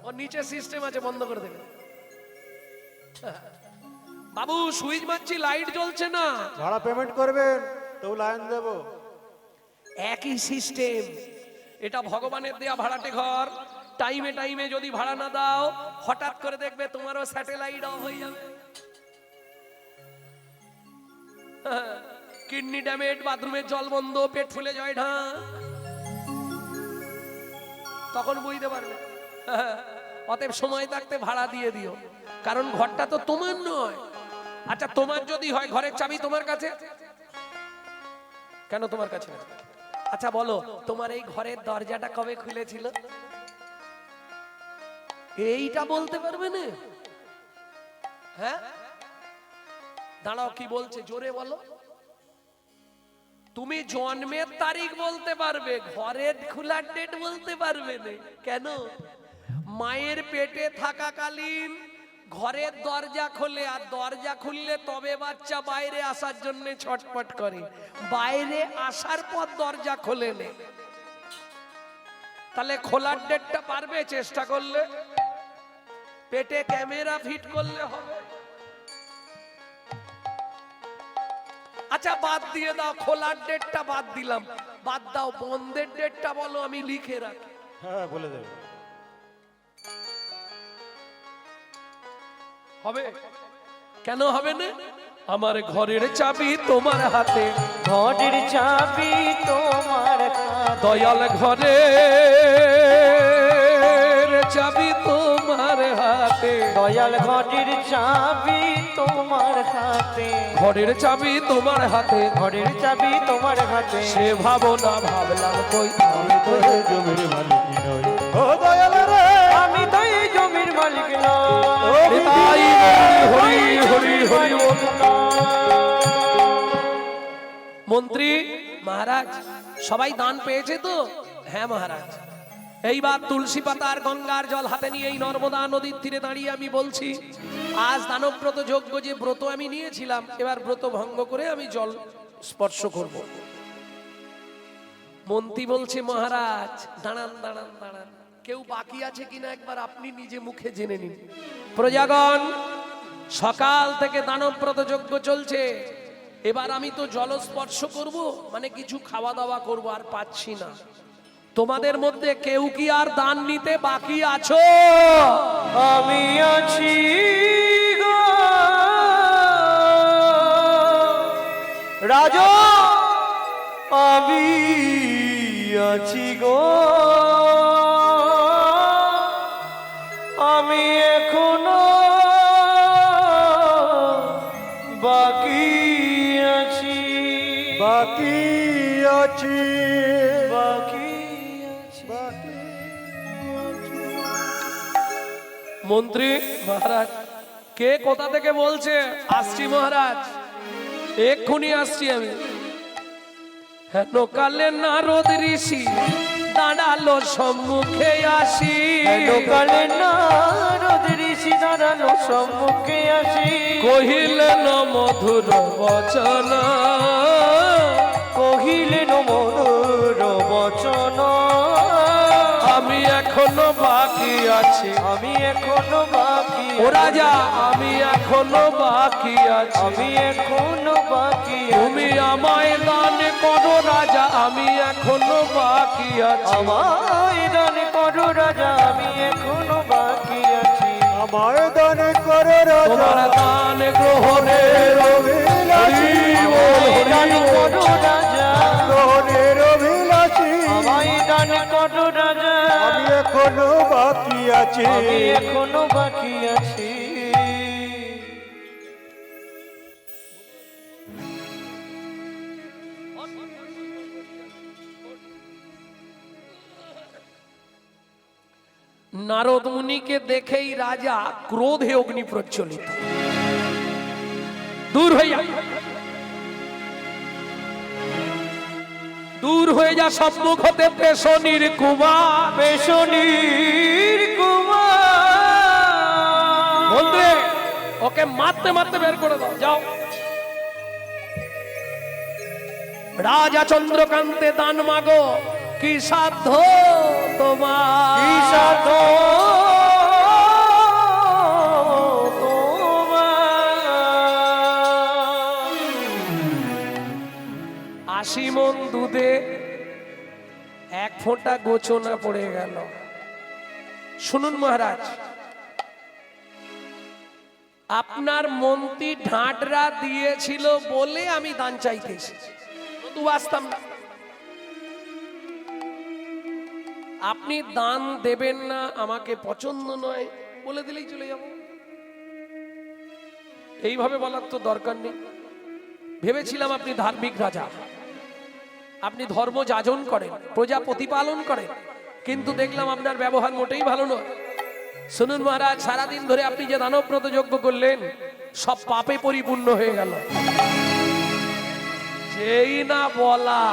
ও নিচে সিস্টেম আছে, বন্ধ করে দেবেন। বাবু, সুইচ মারছি, লাইট জ্বলছে না। ভাড়া পেমেন্ট করবেন তবু লাইন দেবো। একই সিস্টেম। এটা ভগবানের দেয়া ভাড়াটে ঘর। টাইমে টাইমে যদি ভাড়া না দাও, হঠাৎ করে দেখবে তোমারও স্যাটেলাইট অফ হয়ে যাবে। কিডনি ড্যামেজ, বাথরুমের জল বন্ধ, পেট ফুলে যায় ঢা, তখন বুঝতে পারবে। অতএব সময় থাকতে ভাড়া দিয়ে দিও, কারণ ঘরটা তো তোমার নয়। আচ্ছা, তোমার যদি হয়, ঘরের চাবি তোমার কাছে কেন? তোমার কাছে না। আচ্ছা বলো, তোমার এই ঘরের দরজাটা কবে খুলেছিল? এইটা বলতে পারবে না? হ্যাঁ, দাঁড়াও, কি বলছে জোরে বলো। তুমি জন্মের তারিখ বলতে পারবে, ঘরের খোলার ডেট বলতে পারবে না। কেন? মায়ের পেটে থাকাকালীন ঘরের দরজা খোলে, আর দরজা খুললে তবে বাচ্চা বাইরে আসার জন্য ছটপট করে, বাইরে আসার পর দরজা খোলে নে। তাহলে খোলার ডেটটা পারবে চেষ্টা করলে? পেটে ক্যামেরা ফিট করলে হবে? আচ্ছা বাদ দিয়ে দাও, খোলার ডেটটা বাদ দিলাম, বাদ দাও, বন্ধের ডেটটা বলো, আমি লিখে রাখি। হ্যাঁ, বলে দেবে। হবে? কেন হবে না? আমার ঘরের চাবি তোমার হাতে, ঘরের চাবি তোমার হাতে, দয়াল ঘরের চাবি তোমার হাতে, দয়াল ঘরের চাবি তোমার হাতে, ঘরের চাবি তোমার হাতে, ঘরের চাবি তোমার হাতে। সে ভাবনা ভাবলাম কই, আমি তো এই জমির মালিক নই। ও দয়াল রে, আমি তো এই জমির মালিক নই। তাই হরি হরি হরি বল। মন্ত্রী মহারাজ সবাই দান পেয়েছে তো? হ্যাঁ মহারাজ। এইবার তুলসী পাতা আর গঙ্গার জল হাতে নিয়ে এই নর্মদা নদীর তীরে দাঁড়িয়ে আমি বলছি, আজ দানব্রত যজ্ঞ যে ব্রত আমি নিয়েছিলাম, এবার ব্রত ভঙ্গ করে আমি জল স্পর্শ করব। মন্ত্রী বলছে, মহারাজ দাঁড়ান দাঁড়ান দাঁড়ান, কেউ বাকি আছে কিনা একবার আপনি নিজে মুখে জেনে নিন। প্রজাগণ, সকাল থেকে দানব্রত যজ্ঞ চলছে, এবার আমি তো জল স্পর্শ করব, মানে কিছু খাওয়া দাওয়া করব, আর পাচ্ছি না। তোমাদের মধ্যে কেউ কি আর দান নিতে বাকি আছো? আমি আছি গো রাজা, আমি আছি গো, আমি এখনো বাকি আছি, বাকি আছি, বাকি বাকি আছি। মন্ত্রী মহারাজ, কে কোথা থেকে বলছে? আসছি মহারাজ, এক্ষুনি আসছি আমি। হেন কালে নারদ ঋষি দাঁড়ালো সম্মুখে আসি, কালে নারদ ঋষি এসেছি দাঁড়ানো সম্মুখে আসি, কহিলেন মধুর বচন, কহিলেন মধুর বচন, আমি এখনো বাকি আছি, আমি এখনো বাকি, ও রাজা আমি এখনো বাকি আছি, আমি এখনো বাকি, তুমি আমায় দান করো রাজা, আমি এখনো বাকি আছি, আমায় দান করো রাজা, আমি এখনো বাকি আছি, আমায় দান করো তোমার রাজা, দান গ্রহণের অভিলাষী, আমায় দান করো রাজা, গ্রহণের অভিলাষী, আমায় দান করো রাজা, আমি এখনো বাকি আছি, আমি এখনো বাকি আছি। নারদ মুনিকে দেখেই রাজা ক্রোধে অগ্নি প্রজ্বলিত, দূর হয়ে যা, দূর হয়ে যা সম্মুখ হতে পেশনির কুমার, পেশনির কুমার, বলতে ওকে মারতে মারতে বের করে দাও, যাও। রাজা চন্দ্রকান্তে দান মাগো, কি সাধ্য তোমার, কি সাধ্য তোমার, 80 মণ দুধে 1 ফোঁটা গোচনা পড়ে গেল। শুনুন মহারাজ, আপনার মন্ত্রী ঢাঁটরা দিয়েছিল বলে আমি দান চাইতে এসেছি, নতু আসতাম না। আপনি দান দেবেন না, আমাকে পছন্দ নয় বলে দিলেই চলে যাব, এইভাবে বলার তো দরকার নেই। ভেবেছিলাম আপনি ধার্মিক রাজা, আপনি ধর্ম যাজন করেন, প্রজা প্রতিপালন করেন, কিন্তু দেখলাম আপনার ব্যবহার মোটেই ভালো নয়। শুনুন মহারাজ, সারাদিন ধরে আপনি যে দানব্রত যজ্ঞ করলেন সব পাপে পরিপূর্ণ হয়ে গেল। যেই না বলা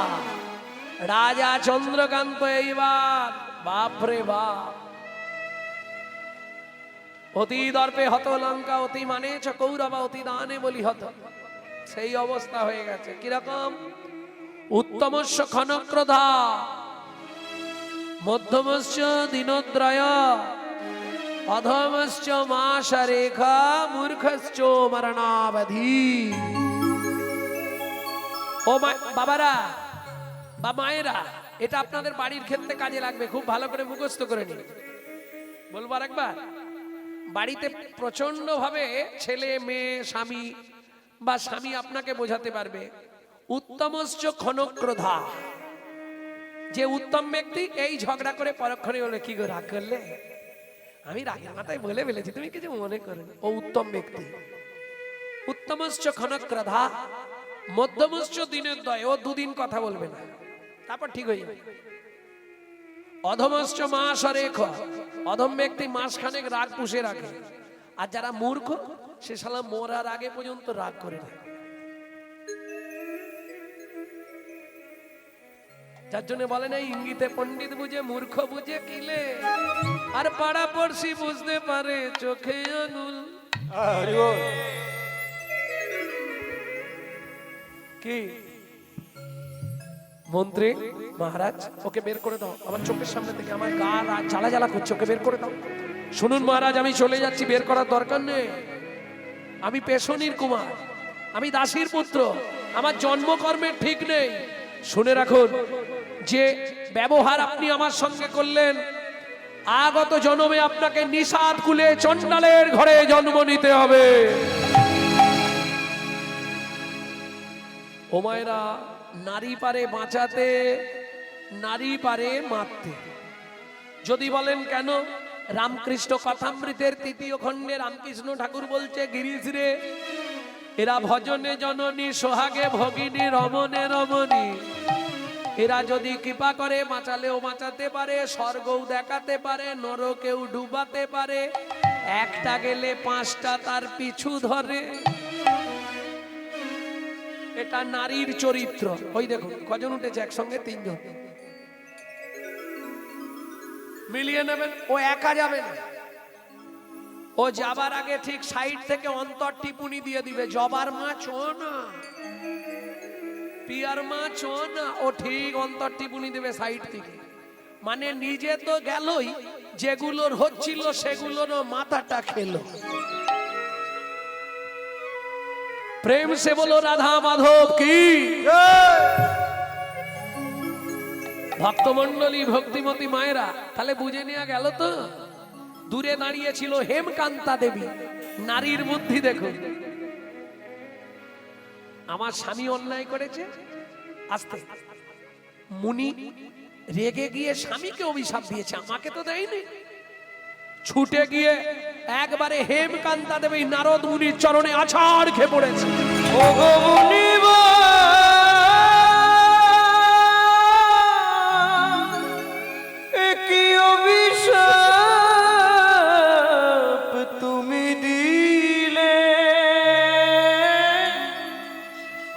রাজা চন্দ্রকান্ত এইবার বাপরে বাপ, অতি দর্পে হত লঙ্কা, অতি মানে চ কৌরবা, অতি দানে বলি হত, সেই অবস্থা হয়ে গেছে। কিরকম? উত্তমস্য ক্ষণক্রোধা, মধ্যমস্য দিনোদ্রয়, অধমশ্চ মাসা রেখা, মূর্খশ্চ মরণাবধি। ও বাবারা বা মায়েরা, এটা আপনাদের বাড়ির ক্ষেত্রে কাজে লাগবে, খুব ভালো করে মুখস্থ করে নিন। বলবো আরেকবার, বাড়িতে প্রচন্ড ভাবে ছেলে মেয়ে স্বামী বা স্বামী আপনাকে বোঝাতে পারবে। উত্তমশ্চ ক্ষণক্রোধা, যে উত্তম ব্যক্তি এই ঝগড়া করে পরক্ষণে বলে কি গো রাগ করলে, আমি রাগের মাথায় বলে ফেলেছি, তুমি কিছু মনে করো, ও উত্তম ব্যক্তি। উত্তমশ্চ ক্ষণক্রোধা, মধ্যমশ্চ দিনোদ্রয়, ও 2 দিন কথা বলবে না, তারপর ঠিক হয়ে যাবে। অধমশ্চ মাস রেখ, অধম ব্যক্তি মাসখানেক রাগ পুষে রাখে, আর যারা মূর্খ সে শালা মরার আগে পর্যন্ত রাগ করে রাখে। যার জন্য বলে না, ইঙ্গিতে পণ্ডিত বুঝে মূর্খ বুঝে কিলে, আর পাড়া পড়শি বুঝতে পারে চোখে আঙুল। হরি বল। কি মন্ত্রী মহারাজ, ওকে বের করে দাও আমার চোখের সামনে থেকে, আমার গা জ্বালা জ্বালা করছে, ওকে বের করে দাও। শুনুন মহারাজ, আমি চলে যাচ্ছি, বের করার দরকার নেই। আমি পেশনির কুমার, আমি দাসীর পুত্র, আমার জন্মকর্মের ঠিক নেই। শুনে রাখুন, যে ব্যবহার আপনি আমার সঙ্গে করলেন, আগত জন্মে আপনাকে নিষাদ কুলে চণ্ডালের ঘরে জন্ম নিতে হবে। ও মায়েরা, নারী পারে বাঁচাতে, নারী পারে মারতে। যদি বলেন কেন, রামকৃষ্ণ কথামৃতের 3য় খণ্ডে রামকৃষ্ণ ঠাকুর বলছে, গিরিশ রে, এরা ভজনে জননী, সোহাগে ভগিনী, রমণে রমণী, এরা যদি কৃপা করে বাঁচালেও বাঁচাতে পারে, স্বর্গও দেখাতে পারে, নরকেও ডুবাতে পারে, একটা গেলে 5টা তার পিছু ধরে। এটা নারীর চরিত্র। ওই দেখুন কজন উঠেছে একসঙ্গে, 3 জন। মিলিয়ে নেবেন, ও একা যাবে না। ও যাবার আগে ঠিক সাইড থেকে অন্তর টিপুনি দিয়ে দিবে, জবার মা ছো না, পিয়ার মা ছো না, ও ঠিক অন্তর টিপুনি দেবে সাইড থেকে। মানে নিজে তো গেলই, যেগুলোর হচ্ছিল সেগুলোরও মাথাটা খেলো। প্রেম সে বলো রাধা মাধব কি। ভক্তমন্ডলী ভক্তিমতী মায়েরা, তাহলে বুঝে নেওয়া গেল তো। দূরে দাঁড়িয়ে ছিল হেমকান্তা দেবী, নারীর বুদ্ধি দেখো। আমার স্বামী অন্যায় করেছে, আস্তে মুনি রেগে গিয়ে স্বামীকে অভিশাপ দিয়েছে, আমাকে তো দেয়নি। ছুটে গিয়ে একবারে হেমকান্তা দেবী নারদ মুনির চরণে আছাড় খেয়ে পড়েছে। ওগো মুনিব কি অভিশাপ তুমি দিলে,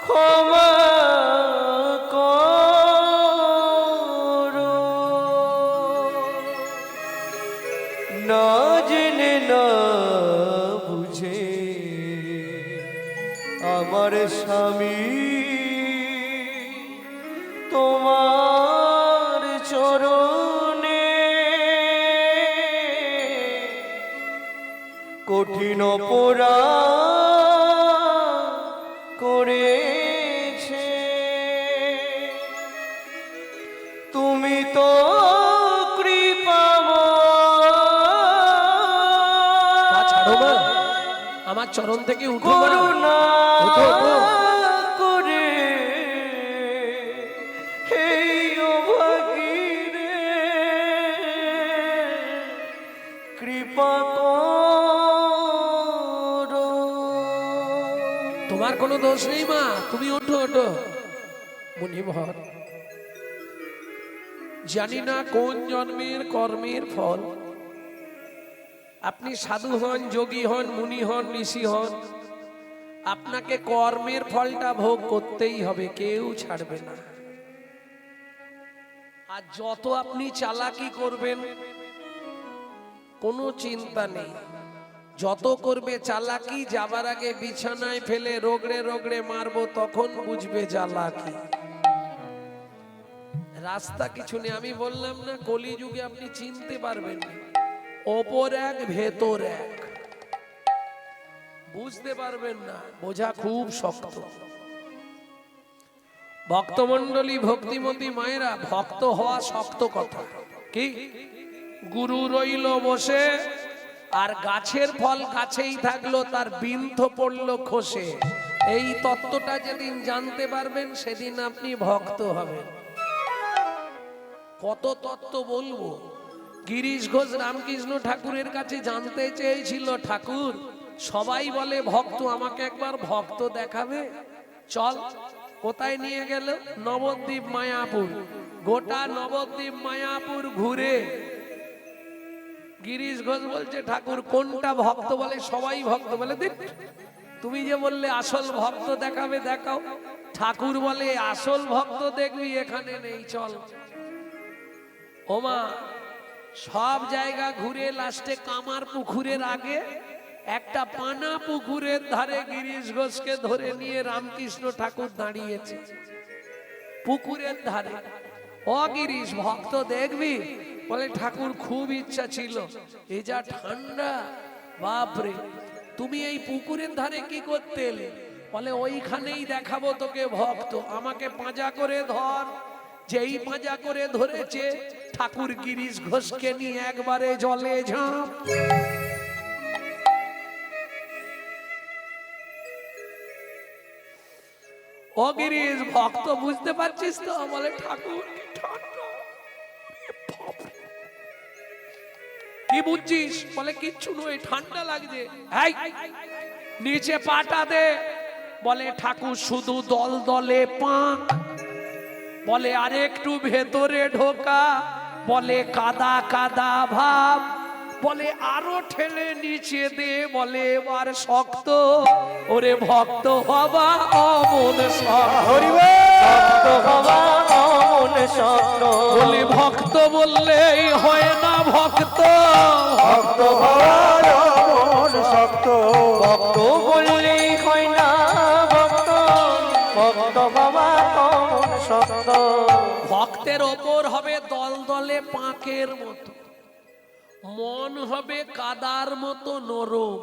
ক্ষমা করো। না জেনে না বুঝে আমার স্বামী তোমার চরণে কঠিন অপরাধ করেছে। তুমি তো আমার চরণ থেকে উঠো, করুণা উঠো, উঠো। করে এই অভাগীরে কৃপা করো। তোমার কোনো দোষ নেই মা, তুমি ওঠো ওঠো। মুনিভর, জানি না কোন জন্মের কর্মের ফল, আপনি সাধু হন, যোগী হন, মুনি হন, ঋষি হন, আপনাকে কর্মের ফলটা ভোগ করতেই হবে, কেউ ছাড়বে না। আর যত আপনি চালাকি করবেন কোনো চিন্তা নেই, যত করবে চালাকি, যাবার আগে বিছানায় ফেলে রোগড়ে রোগড়ে মারবো, তখন বুঝবে চালাকি। রাস্তা কিছু নেই, আমি বললাম না কলিযুগে আপনি চিনতে পারবেন না, ওপর এক ভেতর এক, বুঝতে পারবেন না, বোঝা খুব শক্ত। ভক্তমন্ডলী ভক্তিমতী মায়েরা, ভক্ত হওয়া শক্ত কথা কি। গুরু রইল বসে আর গাছের ফল গাছেই থাকলো, তার বিন্ধ পড়লো খসে। এই তত্ত্বটা যেদিন জানতে পারবেন সেদিন আপনি ভক্ত হবেন। কত তত্ত্ব বলবো। গিরিশ ঘোষ রামকৃষ্ণ ঠাকুরের কাছে জানতে চেয়েছিল, ঠাকুর সবাই বলে ভক্ত, আমাকে একবার ভক্ত দেখাবে, চল। কোথায় নিয়ে গেল? নবদ্বীপ মায়াপুর। গোটা নবদ্বীপ মায়াপুর ঘুরে গিরিশ ঘোষ বলছে, ঠাকুর কোনটা ভক্ত? বলে সবাই ভক্ত। বলে দেখ, তুমি যে বললে আসল ভক্ত দেখাবে, দেখাও। ঠাকুর বলে আসল ভক্ত দেখবি এখানে নেই, চল। ওমা সব জায়গা ঘুরে লাস্টে কামার পুকুরের আগে একটা পানা পুকুরের ধারে গিরিশ ঘোষকে ধরে নিয়ে রামকৃষ্ণ ঠাকুর দাঁড়িয়েছে পুকুরের ধারে। ও গিরিশ, ভক্ত দেখবি? বলে ঠাকুর খুব ইচ্ছা ছিল, এই যা ঠান্ডা, বাপরে। তুমি এই পুকুরের ধারে কি করতে এলে? বলে ওইখানেই দেখাবো তোকে ভক্ত, আমাকে পাঁজা করে ধর। যেই পাঁজা করে ধরেছে, ঠাকুর গিরিশ ঘোষকে নিয়ে একবারে জলে ঝাঁপ। ও গিরিশ, ভক্ত বুঝতে পারছিস তো? বলে ঠাকুর কি বুঝছিস? বলে কিচ্ছু নয়, ঠান্ডা লাগছে। নিচে পাটা দে। বলে ঠাকুর শুধু দল দলে পাক। বলে আরেকটু ভেতরে ঢোকা। বলে কাদা কাদা ভাব। বলে আরো ঠেলে নিচে দে। বলে এবার শক্ত। ওরে ভক্ত হবা অমন ভক্ত হওয়া অমন শক্ত। বলে ভক্ত বললেই হয় না ভক্ত, ভক্ত হওয়া অমন শক্ত, ভক্ত বললেই হয় না ভক্ত, ভক্ত বাবা কমন শক্ত। ভক্তের ওপর হবে দলদলে পাঁকের মতো, মন হবে কাদার মতো নরম,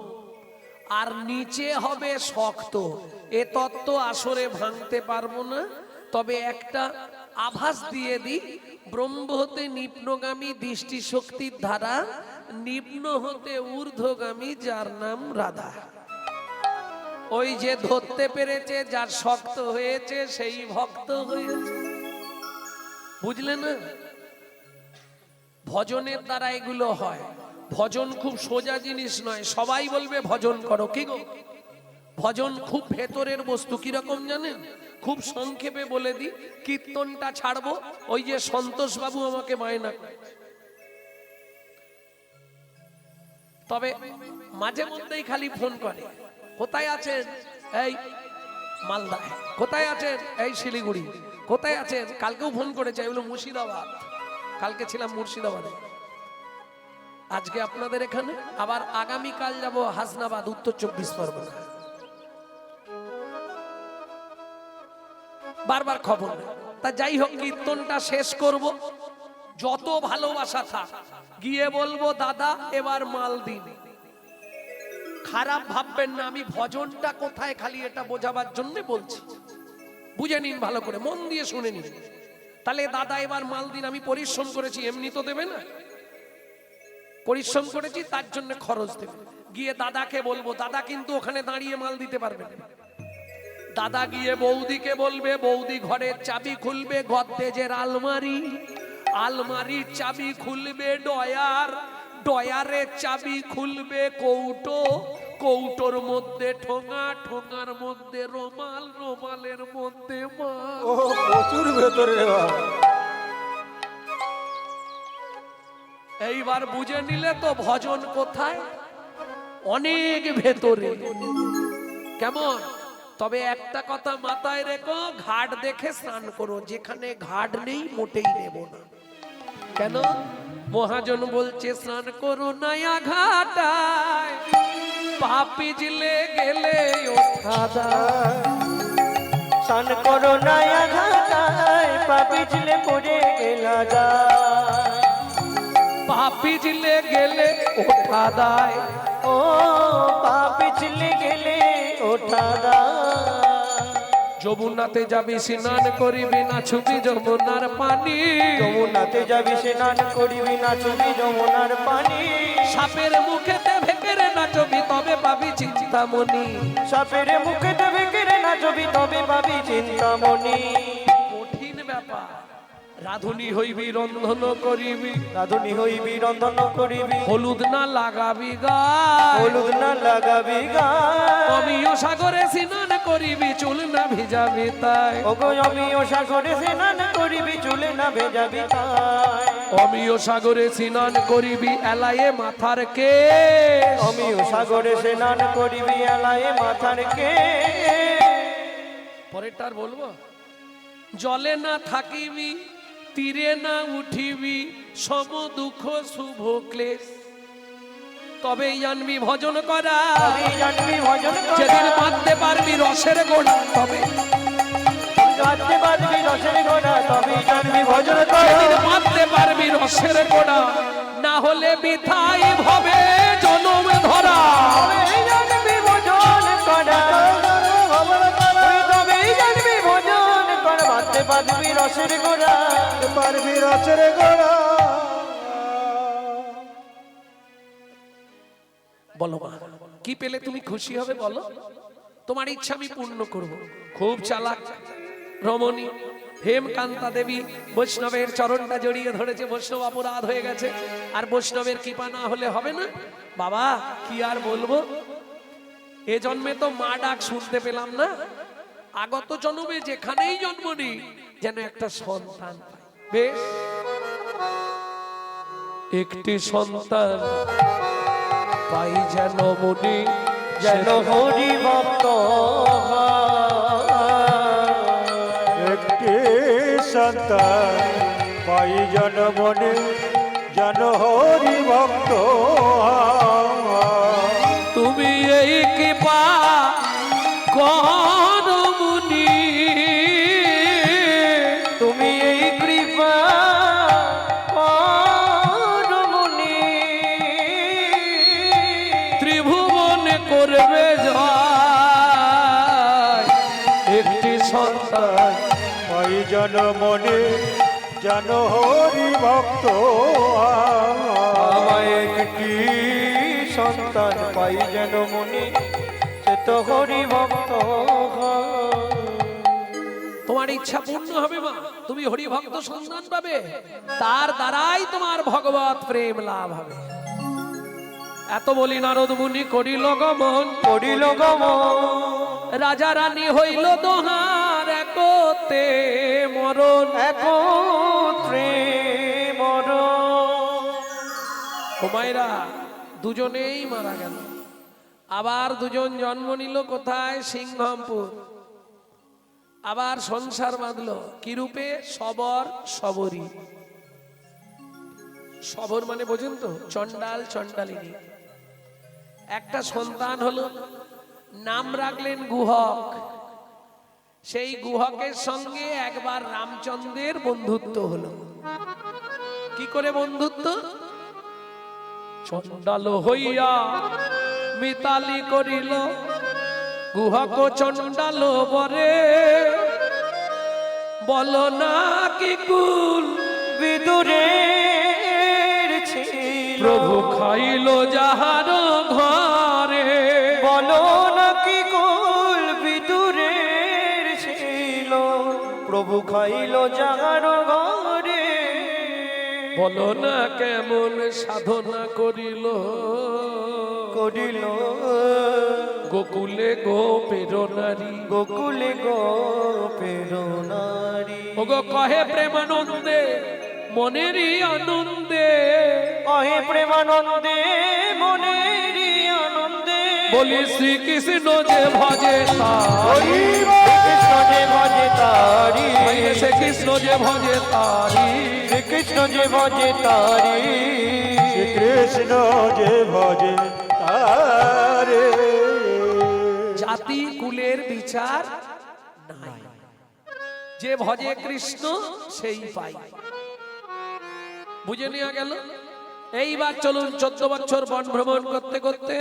আর নিচে হবে শক্ত। এ তত্ত্ব আসরে ভাঙতে পারবো না, তবে একটা আভাস দিয়ে দিই, ব্রহ্ম হতে নিম্নগামী দৃষ্টিশক্তির ধারা, নিম্ন হতে ঊর্ধ্বগামী, যার নাম রাধা। ওই যে ধরতে পেরেছে, যার শক্ত হয়েছে সেই ভক্ত হয়েছে। বুঝলে না? ভজনের দ্বারা এগুলো হয়। ভজন খুব সোজা জিনিস নয়, সবাই বলবে ভজন করো, কি গো? ভজন খুব ভেতরের বস্তু। কিরকম জানেন? খুব সংক্ষেপে বলে দিই, কীর্তনটা ছাড়বো, ওই যে সন্তোষ বাবু আমাকে বায়না করে, তবে মাঝে মধ্যেই খালি ফোন করে, কোথায় আছেন? এই মালদায়। কোথায় আছেন? এই শিলিগুড়ি। কোথায় আছেন? কালকেও ফোন করেছে, এগুলো মুর্শিদাবাদ। কালকে ছিলাম মুর্শিদাবাদে, আজকে আপনাদের এখানে, আবার আগামীকাল যাব হাসনাবাদ, উত্তর 24 পরগনা। বারবার খবর নেই। তা যাই হোক, কীর্তনটা শেষ করব, যত ভালোবাসা থাক গিয়ে বলবো, দাদা এবার মাল দিন। খারাপ ভাববেন না, আমি ভজনটা কোথায় খালি এটা বোঝাবার জন্য বলছি। বুঝে নিন ভালো করে, মন দিয়ে শুনে নিন। তাহলে দাদা এবার মাল দিন, আমি পরিশ্রম করেছি, এমনি তো দেবে না, পরিশ্রম করেছি তার জন্য খরচ দেবে। গিয়ে দাদাকে বলবো, দাদা কিন্তু ওখানে দাঁড়িয়ে মাল দিতে পারবে না। দাদা গিয়ে বৌদিকে বলবে, বৌদি ঘরের চাবি খুলবে গদ্দেজের আলমারি, আলমারির চাবি খুলবে ডয়ার, ডয়ারের চাবি খুলবে কৌটো, কৌটোর মধ্যে ঠোঙা, ঠোঙার মধ্যে রোমাল, রোমালের মধ্যে মাল। ও প্রচুর ভেতরে বাবা। এইবার বুঝে নিলে তো ভজন কোথায়, অনেক ভেতরে। কেমন? তবে একটা কথা মাথায় রেখো, ঘাট দেখে স্নান করো, যেখানে ঘাট নেই মোটেই নেব না। কেন? মহাজন বলছে স্নান করো নয়া ঘাটায়, পাপি জিলে গেলে ওঠা দায়। স্নান করো নয়া ঘাটায়, পাপি ছিলে পড়ে গেলা যায়। পাপি জিলে গেলে ওঠা দায়, ও পাপি ছিলে গেলে ওঠা দায়। যমুনাতে যাবি স্নান করিবি, না ছুবি যমুনার পানি। যমুনাতে যাবি স্নান করিবি, না ছবি যমুনার পানি। সাপের মুখেতে ভেকেরে নাচবি, তবে পাবি চিন্তামণি। সাপের মুখে দেবে কেড়ে নাচবি, তবে পাবি চিন্তামণি। কঠিন ব্যাপার। রাধুনি হইবি রন্ধন করিবি, রাধুনি হইবি রন্ধন করিবি, হলুদ না লাগাবি গায়। হলুদ না লাগাবি গায়। অমিয় সাগরে স্নান করিবি, চুল না ভিজাবি তাই। ওগো আমিও সাগরে স্নান করিবি, চুলে না ভেজাবি তাই। অমিয় সাগরে স্নান করিবি, এলায়ে মাথার কেশ। আমিও সাগরে স্নান করিবি, এলায়ে মাথার কেশ। পরেরটার বলবো, জলে না থাকিবি, তীরে না উঠিবি, সম দুঃখ শুভ ক্লেশ। তবেই জানবি ভজন করা, তবেই জানবি ভজন করা। যেদিন বাঁধতে পারবি রসের গোড়া, তবে গাঁথতে পারবি রসের গোড়া, তবেই জানবি ভজন করা। যেদিন বাঁধতে পারবি রসের গোড়া, না হলে বৃথাই ভবে জনম ধরা। তবেই জানবি ভজন করা, তুই তবেই জানবি ভজন করা। বাঁধতে পারবি রসের গোড়া, পারবি রসের গোড়া। বলো মা, কি পেলে তুমি খুশি হবে বলো? তোমার ইচ্ছা আমি পূর্ণ করব। খুব চালাক রমণী হেমকান্তা দেবী বৈষ্ণবের চরণটা জড়িয়ে ধরেছে। বৈষ্ণব অপরাধ হয়ে গেছে, আর বৈষ্ণবের কৃপা না হলে হবে না। বাবা কি আর বলবো, এ জন্মে তো মা ডাক শুনতে পেলাম না, আগত জন্মে যেখানেই জন্ম নিই যেন একটা সন্তান পাই। বেশ, একটি সন্তান পাই যেন মনি, যেন হরি ভক্ত একটি সন্তান পাই যেন মনে, যেন হরি ভক্ত। তুমি তুমি এই কৃপা করো মুনি, তুমি এই কৃপা করো মুনি, ত্রিভুবনে করবে জয় একটি সন্তান। পাই জন মনে যেন হরি ভক্ত আমায় একটি সন্তান পাই যেন মুনি, সে তো হরি ভক্ত হয়। তোমার ইচ্ছা পূর্ণ হবে মা, তুমি হরি ভক্ত সন্তান পাবে, তার দ্বারাই তোমার ভগবত প্রেম লাভ হবে। এত বলি নারদ মুনি করিল গমন, করিল গমন, রাজা রানী হইল দোহার একতে মরণ। একত্রে মরণ। হুমায়রা দুজনেই মারা গেল। আবার দুজন জন্ম নিল কোথায়? সিংহমপুর। আবার সংসার বাঁধলো কি রূপে? সবর সবরী। সবর মানে বোঝেন তো? চণ্ডাল চণ্ডালিনী। একটা সন্তান হলো, নাম রাখলেন গুহক। সেই গুহকের সঙ্গে একবার রামচন্দ্রের বন্ধুত্ব হলো। কি করে বন্ধুত্ব? চণ্ডাল হইয়া মিতালি করিল গুহক চণ্ডাল বরে, বল না কি কুল বিদুরের ছিল, প্রভু খাইল যাহার ঘরে। বলো নাকি কুল বিদুরের ছিল, প্রভু খাইল যাহার ঘরে। বল না কেমন সাধনা করিল করিল গোকুলে গোপের নারী। গোকুলে গোপের নারী। ওগো কহে প্রেমানন্দে মনেরই আনন্দে, কহে প্রেমানন্দে মনেরই আনন্দে। বলি শ্রীকৃষ্ণ যে ভজে তারি, কৃষ্ণ যে ভজে তারি, শ্রীকৃষ্ণ যে ভজে তারি, কৃষ্ণ যে ভজে তারি। শ্রীকৃষ্ণ যে ভজে তারে। জাতি কুলের বিচার নাই, যে ভজে কৃষ্ণ সেই পাই। বুঝে নেওয়া গেল। এইবার চলুন 14 বছর বন ভ্রমণ করতে করতে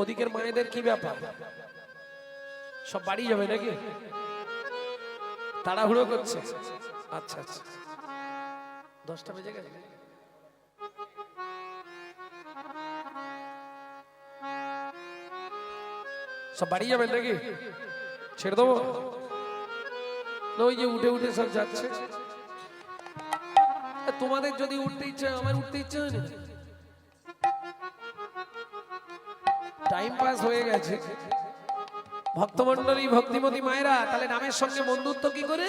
ওদিকের মায়েদের কি ব্যাপার? সব বাড়ি যাবে নাকি? তাড়াহুড়ো করছে? আচ্ছা আচ্ছা, 10টা বেজে গেছে। সব বাড়ি যাবেন নাকি? ছেড়ে দেবো? ওই যে উঠে উঠে সব যাচ্ছে। তোমাদের যদি উঠতে ইচ্ছে, আমার উঠতে ইচ্ছে হয় না। টাইম পাস হয়ে গেছে। ভক্তমন্ডলী ভক্তিমতী মায়েরা, তাহলে রামের সঙ্গে বন্ধুত্ব কি করে?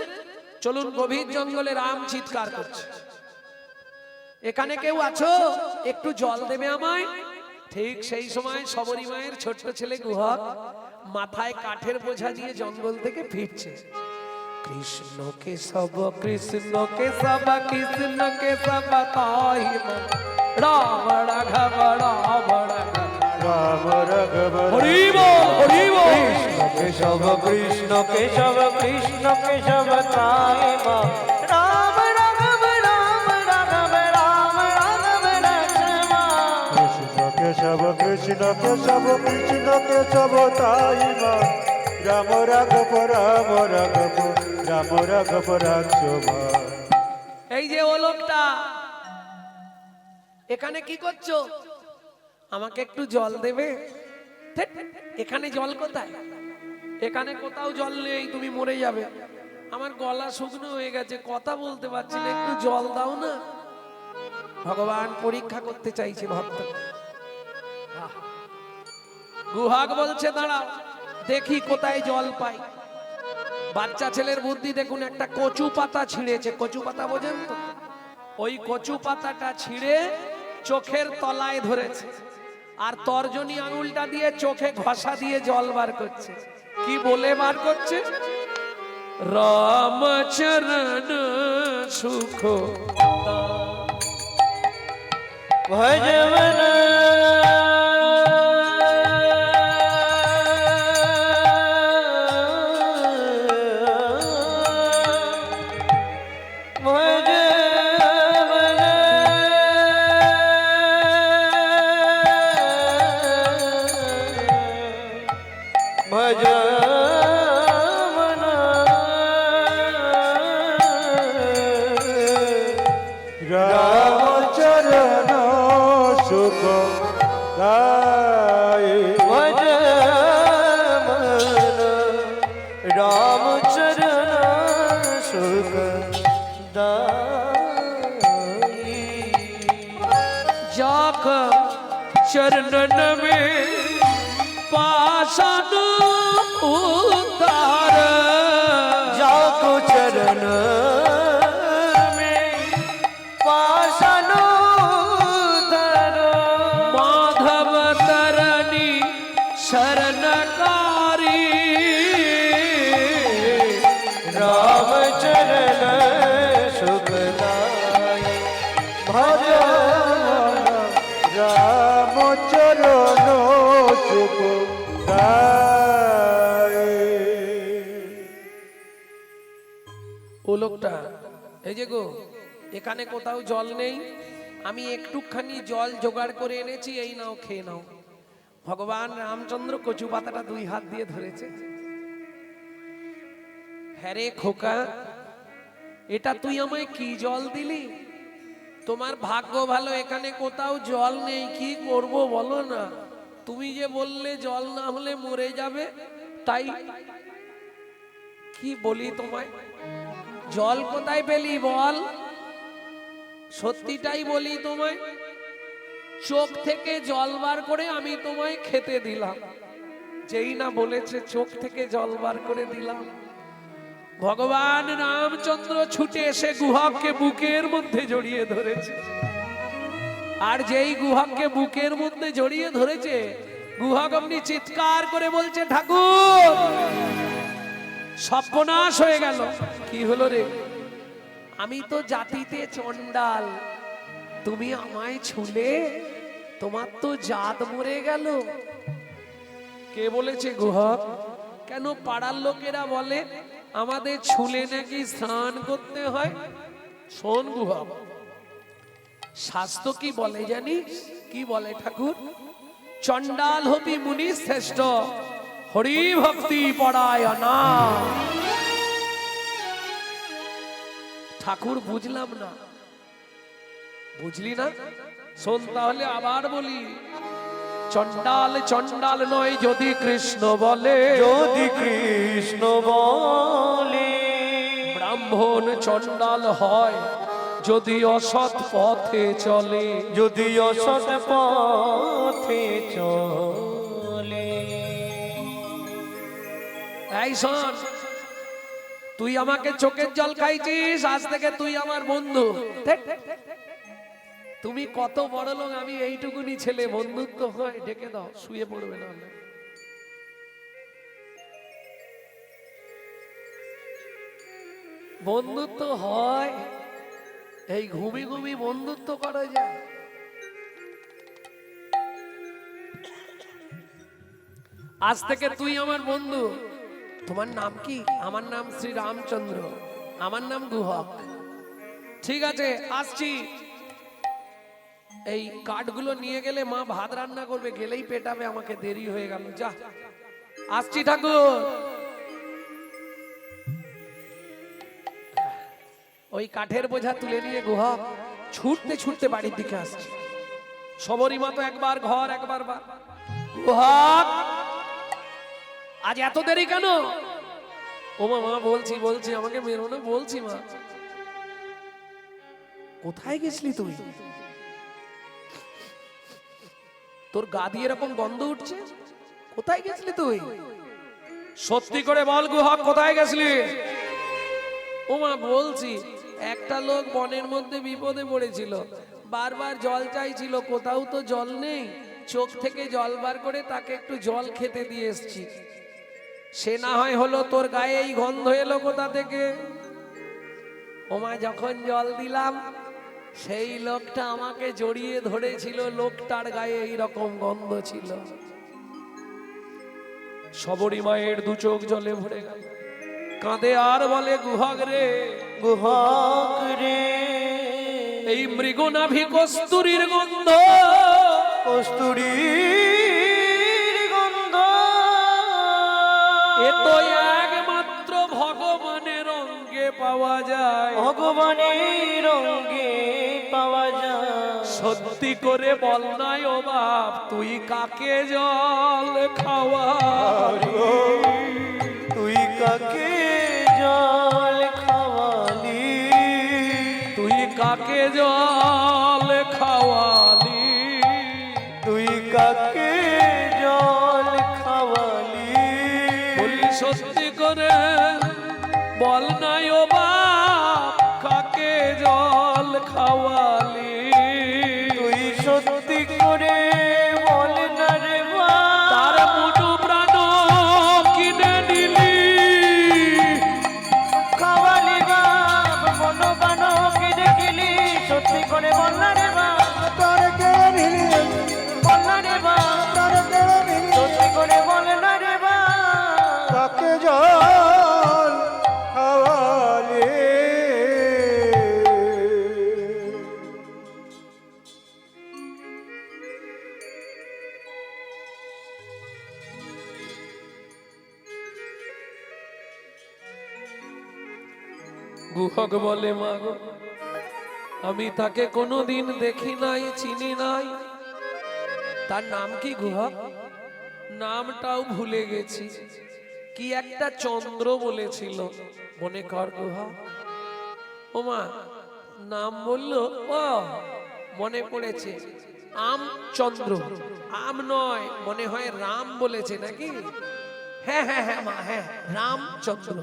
চলুন, গভীর জঙ্গলে রাম চিৎকার করছে, এখানে কেউ আছো? একটু জল দেবে আমায়। ঠিক সেই সময় সবরী মায়ের ছোট্ট ছেলে গুহক মাথায় কাঠের বোঝা নিয়ে জঙ্গল থেকে ফিরছে। কৃষ্ণ কে সব কৃষ্ণ কে সব কৃষ্ণ কে সব তাই রাম রাঘব রাম রাঘব রাম রাঘব হরি বল হরি বল। কেশব কৃষ্ণ কেশব কৃষ্ণ কেশব তাই মা। রাম রাঘব রাম রাঘব রাম রাঘব লক্ষ্মণ। কৃষ্ণ কেশব কৃষ্ণ কেশব কৃষ্ণ কেশব তাই মা। রাম রাঘব রাম রাঘব রাম রাঘব রাঘব। এই যে ও লোকটা, এখানে কি করছো? আমাকে একটু জল দেবে? ধ্যাৎ, এখানে জল কোথায়? এখানে কোথাও জল নেই, তুমি মরে যাবে। আমার গলা শুকনো হয়ে গেছে, কথা বলতে পারছি না, একটু জল দাও না। ভগবান পরীক্ষা করতে চাইছে ভক্ত। গুহক বলছে দাঁড়াও, দেখি কোথায় জল পাই। বাচ্চা ছেলের বুদ্ধি দেখুন, একটা কচু পাতা ছিঁড়েছে। কচু পাতা বোঝেন তো? ওই কচু পাতাটা ছিঁড়ে চোখের তলায় ধরেছে, আর তর্জনী আঙুলটা দিয়ে চোখে ঘষা দিয়ে জল বার করছে। কি বলে বার করছে? রামচরণ সুখ ভজবন ভজ ভজ রামচরণ সুখ গায়ে ভজ রামচরণ সুখ দায়ী जाक चरणन में पाषाण उतार जाको चरण में पाषाण धरो माधव तरणी शरणकारी राम चरण सुखदाई भज রামচরণ সুখ গায়ে ও লোকটা এই যে গো এখানে কোথাও জল নেই, আমি একটুখানি জল জোগাড় করে এনেছি, এই নাও খেয়ে নাও। ভগবান রামচন্দ্র কচু পাতাটা 2 হাত দিয়ে ধরেছে। হ্যাঁ রে খোকা, এটা তুই আমায় কি জল দিলি? তোমার ভাগ্য ভালো, এখানে কোথাও জল নেই, কি করব বলো না। তুমি যে বললে জল না হলে মরে যাবে, তাই কি বলি তোমায়, জল কোথায় পেলি বল? সত্যিটাই বলি তোমায়, চোখ থেকে জল বার করে আমি তোমায় খেতে দিলাম। যেই না বলেছে চোখ থেকে জল বার করে দিলাম, ভগবান রামচন্দ্র ছুটে এসে গুহককে বুকের মধ্যে জড়িয়ে ধরেছে। আর যেই গুহককে বুকের মধ্যে জড়িয়ে ধরেছে, গুহক অমনি চিৎকার করে বলছে, ঠাকুর সর্বনাশ হয়ে গেল। কি হলো রে? আমি তো জাতিতে চণ্ডাল, তুমি আমায় ছুলে, তোমার তো জাত মরে গেল। কে বলেছে গুহক? কেন পাড়ার লোকেরা বলে আমাদের ছুলে নাকি স্নান করতে হয়। শোন গুহক, শাস্ত্র কি বলে জানিস? কি বলে ঠাকুর? চণ্ডাল হবি মুনি শ্রেষ্ঠ, হরি ভক্তি পরায়ণা। ঠাকুর বুঝলাম না। বুঝলি না? শোন তাহলে আবার বলি, চণ্ডাল চণ্ডাল নয় যদি কৃষ্ণ বলে, যদি কৃষ্ণ বলে ব্রাহ্মণ চণ্ডাল হয় যদি অসৎ পথে চলে, যদি অসৎ পথে চলে। এই শোন, তুই আমাকে চোখের জল খাইছিস, আজ থেকে তুই আমার বন্ধু। তুমি কত বড় লোক, আমি এইটুকুনি ছেলে, বন্ধুত্ব হয় ডেকে দাও, শুয়ে পড়বে না। বন্ধুত্ব হয়, এই ঘুমি ঘুমি বন্ধুত্ব করা যায়। আজ থেকে তুই আমার বন্ধু। তোমার নাম কি? আমার নাম শ্রী রামচন্দ্র, আমার নাম গুহক। ঠিক আছে, আসছি। এই কাঠগুলো নিয়ে গেলে মা ভাত রান্না করবে, গেলেই পেটাবে আমাকে, দেরি হয়ে গেল। যা, আসছি ঠাকুর। ওই কাঠের বোঝা তুলে নিয়ে গুহক ছুটতে ছুটতে বাড়ির দিকে আসছে। সবরই মতো একবার ঘর একবার বার। গুহক, আজ এত দেরি কেন? ও মা, বলছি বলছি, আমাকে মেরো না, বলছি মা। কোথায় গেছলি তুই? তোর গা দিয়ে এরকম গন্ধ উঠছে, কোথায় গেছলি তুই? সত্যি করে বল গুহক, কোথায় গেছলি? ও মা বলছি, একটা লোক বনের মধ্যে বিপদে পড়েছিল, বারবার জল চাইছিল, কোথাও তো জল নেই, চোখ থেকে জল বার করে তাকে একটু জল খেতে দিয়ে এসছি। সে না হয় হলো, তোর গায়ে এই গন্ধ এলো কোথা থেকে? ওমা যখন জল দিলাম, সেই লোকটা আমাকে জড়িয়ে ধরেছিল, লোকটার গায়ে এই রকম গন্ধ ছিল। সবরী মায়ের 2 চোখ জলে ভরে গেল। কাঁদে আর বলে গুহক রে, গুহক রে, এই মৃগনাভি কস্তুরীর গন্ধ, কস্তুরীর গন্ধ, এ তো একমাত্র ভগবানের অঙ্গে পাওয়া যায়। ভগবানের রঙ্গে পাওয়া যায়। সত্যি করে বল নাই ও বাপ, তুই কাকে জল খাওয়ালি? তুই কাকে জল খাওয়ালি? তুই কাকে জল খাওয়ালি? তুই কাকে জল খাওয়ালি? বলি সত্যি করে বল নাই ও বাপ, কাকে জল খাওয়ালি? তুই সত্যি করে বল না রে তার মনু প্রাণ কিনে নিলি, খাওয়ালি বাপ, মনোবান কি দেখিলি? সত্যি করে বল না রে তার কেড়ে নিলি, বল না রে তার কেড়ে নিলি, সত্যি করে বল না রে কাকে জল খাওয়ালে? গুহক বলে মা গো, আমি তাকে কোনোদিন দেখি নাই, চিনি নাই। তার নাম কি গুহক? নামটাও ভুলে গেছি। কি একটা চন্দ্র বলেছিল, মনে কর গুহক। ও মা, নাম বললো, ও মনে পড়েছে, আম চন্দ্র। আম নয়, মনে হয় রাম বলেছে নাকি? হ্যাঁ হ্যাঁ হ্যাঁ মা, হ্যাঁ রামচন্দ্র।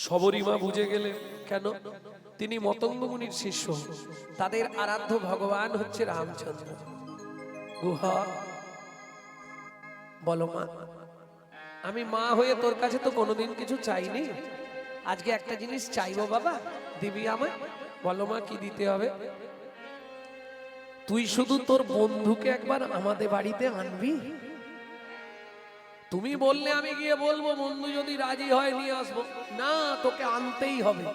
সবরীমা বুঝে গেলেন। কেন? তিনি মতঙ্গ মুনির শিষ্য, তাদের আরাধ্য ভগবান হচ্ছে রামচন্দ্র। গুহা বলো মা, আমি মা হয়ে তোর কাছে তো কোনোদিন কিছু চাইনি, আজকে একটা জিনিস চাইবো বাবা, দিবি আমায়? বলো মা, কি দিতে হবে? তুই শুধু তোর বন্ধুকে একবার আমাদের বাড়িতে আনবি। তুমি বললে আমি গিয়ে বলবো, বন্ধু যদি রাজি হয় নিয়ে আসবো। না, তোকে আনতেই হবে।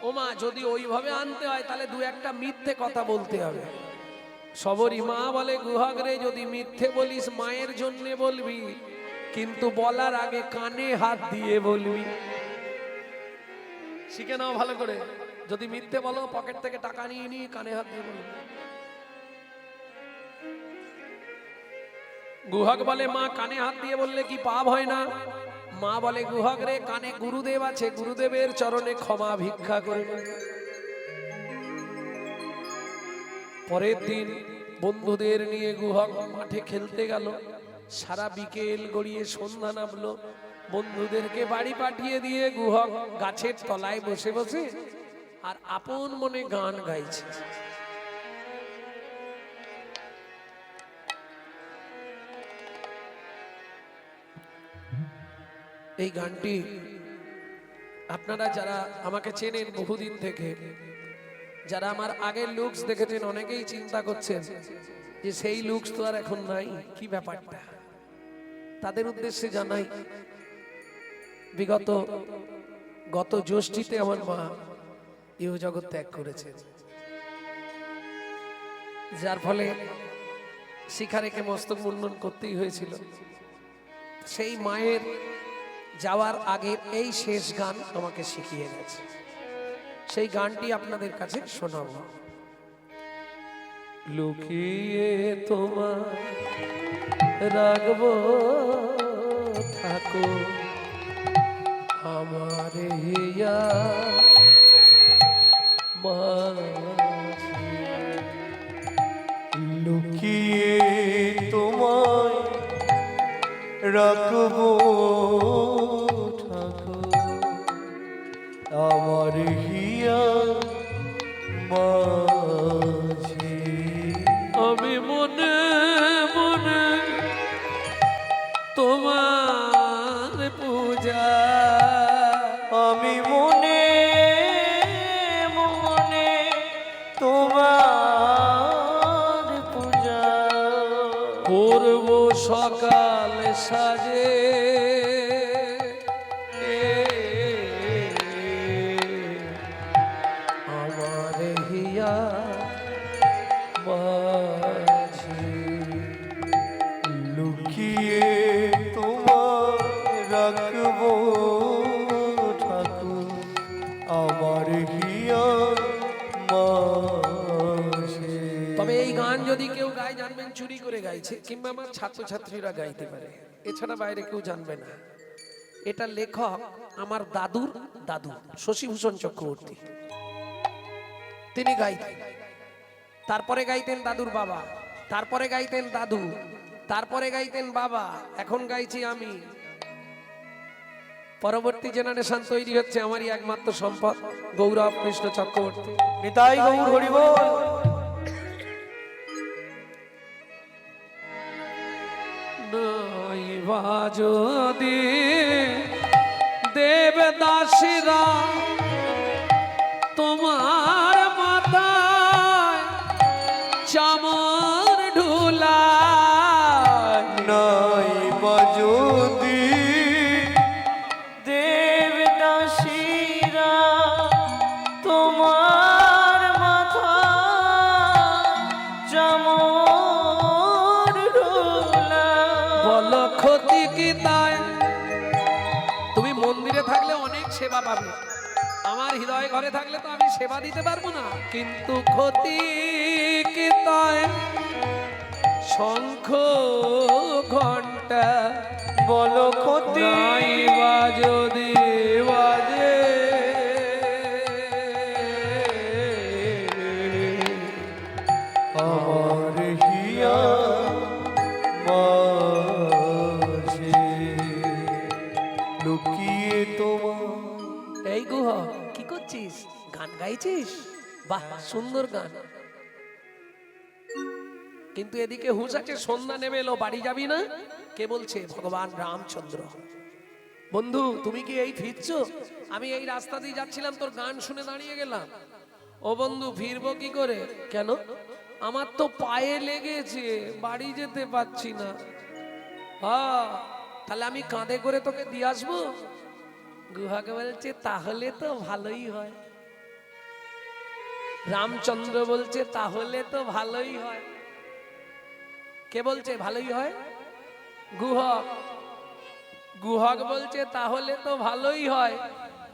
ও মা, যদি ওইভাবে আনতে হয় তাহলে দু একটা মিথ্যে কথা বলতে হবে। সবরী মা বলে, গুহক রে, যদি মিথ্যে বলিস মায়ের জন্য বলবি, কিন্তু বলার আগে কানে হাত দিয়ে বলবি। শিখে নাও ভালো করে। যদি মিথ্যে বলো, পকেট থেকে টাকা নিয়ে নিয়ে কানে হাত দিয়ে বলবি। গুহক বলে, মা কানে হাত দিয়ে বললে কি পাপ হয় না? মা বলে, গুহক রে, কানে গুরুদেব আছে, গুরুদেবের চরণে ক্ষমা ভিক্ষা করে নে। পরের দিন বন্ধুদের নিয়ে গুহক মাঠে খেলতে গেল। সারা বিকেল গড়িয়ে সন্ধ্যা নামলো। বন্ধুদেরকে বাড়ি পাঠিয়ে দিয়ে গুহক গাছের তলায় বসে বসে আর আপন মনে গান গাইছে। এই গানটি আপনারা যারা আমাকে চেনেন বহুদিন থেকে, যারা আমার আগের লুকস দেখেছেন, অনেকেই চিন্তা করছেন যে সেই লুকস তো আর এখন নাই, কি ব্যাপারটা। তাদের উদ্দেশ্যে জানাই, গত জ্যৈষ্ঠীতে আমার মা ইহ জগৎ ত্যাগ করেছেন, যার ফলে শিখারেকে মস্তক মুন্ডন করতেই হয়েছিল। সেই মায়ের যাওয়ার আগের এই শেষ গান আমাকে শিখিয়ে গেছে। সেই গানটি আপনাদের কাছে শোনাবো। লুকিয়ে তোমার রাখবো ঠাকুর, আমার হিয়া মাঝি। লুকিয়ে তোমায় রাখবো ঠাকুর, আমার হিয়া মাঝি। আমি মনে মনে তোমার পূজা, আমি মনে মনে তোমার পূজা করব সকাল সাজে। হিয়া মাঝে। লুকিয়ে তোমার রাখবো ঠাকুর আমার হিয়া মাঝে। তবে এই গান যদি কেউ গায় জানবেন চুরি করে গাইছে, কিংবা আমার ছাত্রছাত্রীরা গাইতে পারে, এছাড়া বাইরে কেউ জানবে না। এটা লেখক আমার দাদুর দাদু শশীভূষণ চক্রবর্তী, তিনি গাইতেন। তারপরে গাইতেন দাদুর বাবা, তারপরে গাইতেন দাদু, তারপরে গাইতেন বাবা, এখন গাইছি আমি। পরবর্তী জেনারেশন তৈরি হচ্ছে, আমারই একমাত্র সম্পদ গৌরব কৃষ্ণ চক্রবর্তী। নিতাই গৌর হরি বল। নইবা যদি দেবদাসীরা তোমার মাথায় চামর ঢুলায়, নাই যদি দেবদাসীরা তোমার মাথা চামর ঢোলায়। বলো ক্ষতি কি তাই? তুমি মন্দিরে থাকলে অনেক সেবা পাবে, আমার হৃদয় ঘরে থাকলে তো আমি সেবা দিতে পারবো না। কিন্তু ক্ষতি কি তাই? শঙ্খ ঘন্টা বলো ক্ষতি নাইবা যদি বাজে, আমার হিয়া মাঝে। লুকিয়ে তোমার এই গুহ কি করছিস? গান গাইছিস? বাহ, সুন্দর গান। কিন্তু এদিকে হুঁশ আছে, সন্ধ্যা নেমে এলো, বাড়ি যাবি না? কে বলছে? ভগবান রামচন্দ্র। বন্ধু তুমি কি এই ফিরছো? আমি এই রাস্তা দিয়ে যাচ্ছিলাম, তোর গান শুনে দাঁড়িয়ে গেলাম। ও বন্ধু ফিরবো কি করে? কেন? আমার তো পায়ে লেগেছে, বাড়ি যেতে পারছি না। হ্যাঁ, তাহলে আমি কাঁধে করে তোকে দিয়ে আসবো? গুহাকে বলছে তাহলে তো ভালোই হয়। রামচন্দ্র বলছে তাহলে তো ভালোই হয়। কে বলছে ভালোই হয়? গুহক। গুহক বলছে তাহলে তো ভালোই হয়।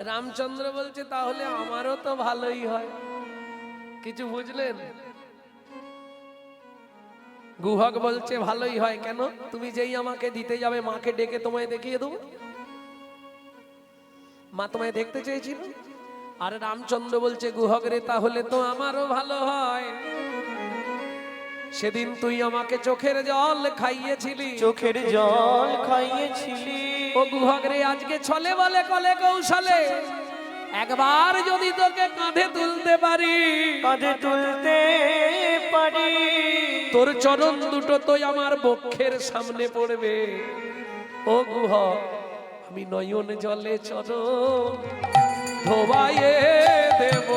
রামচন্দ্র বলছে তাহলে আমারও তো ভালোই হয়। কিছু বুঝলেন? গুহক বলছে ভালোই হয়। কেন? তুমি যেই আমাকে দিতে যাবে, মাকে ডেকে তোমায় দেখিয়ে দেবো। মা তোমায় দেখতে চেয়েছিল। আর রামচন্দ্র বলছে গুহক রে তাহলে তো আমারও ভালো হয়। সেদিন তুই আমাকে চোখের জল খাইয়েছিলি, চোখের জল খাইয়েছিলি। ও গুহক রে আজকে ছলে বলে কলে কৌশলে একবার যদি তোকে কাঁধে তুলতে পারি, কাঁধে তুলতে পারি, তোর চরণ দুটো তো আমার বক্ষের সামনে পড়বে। ও গুহক আমি নয়ন জলে চরণ ধোবাইয়ে দেব।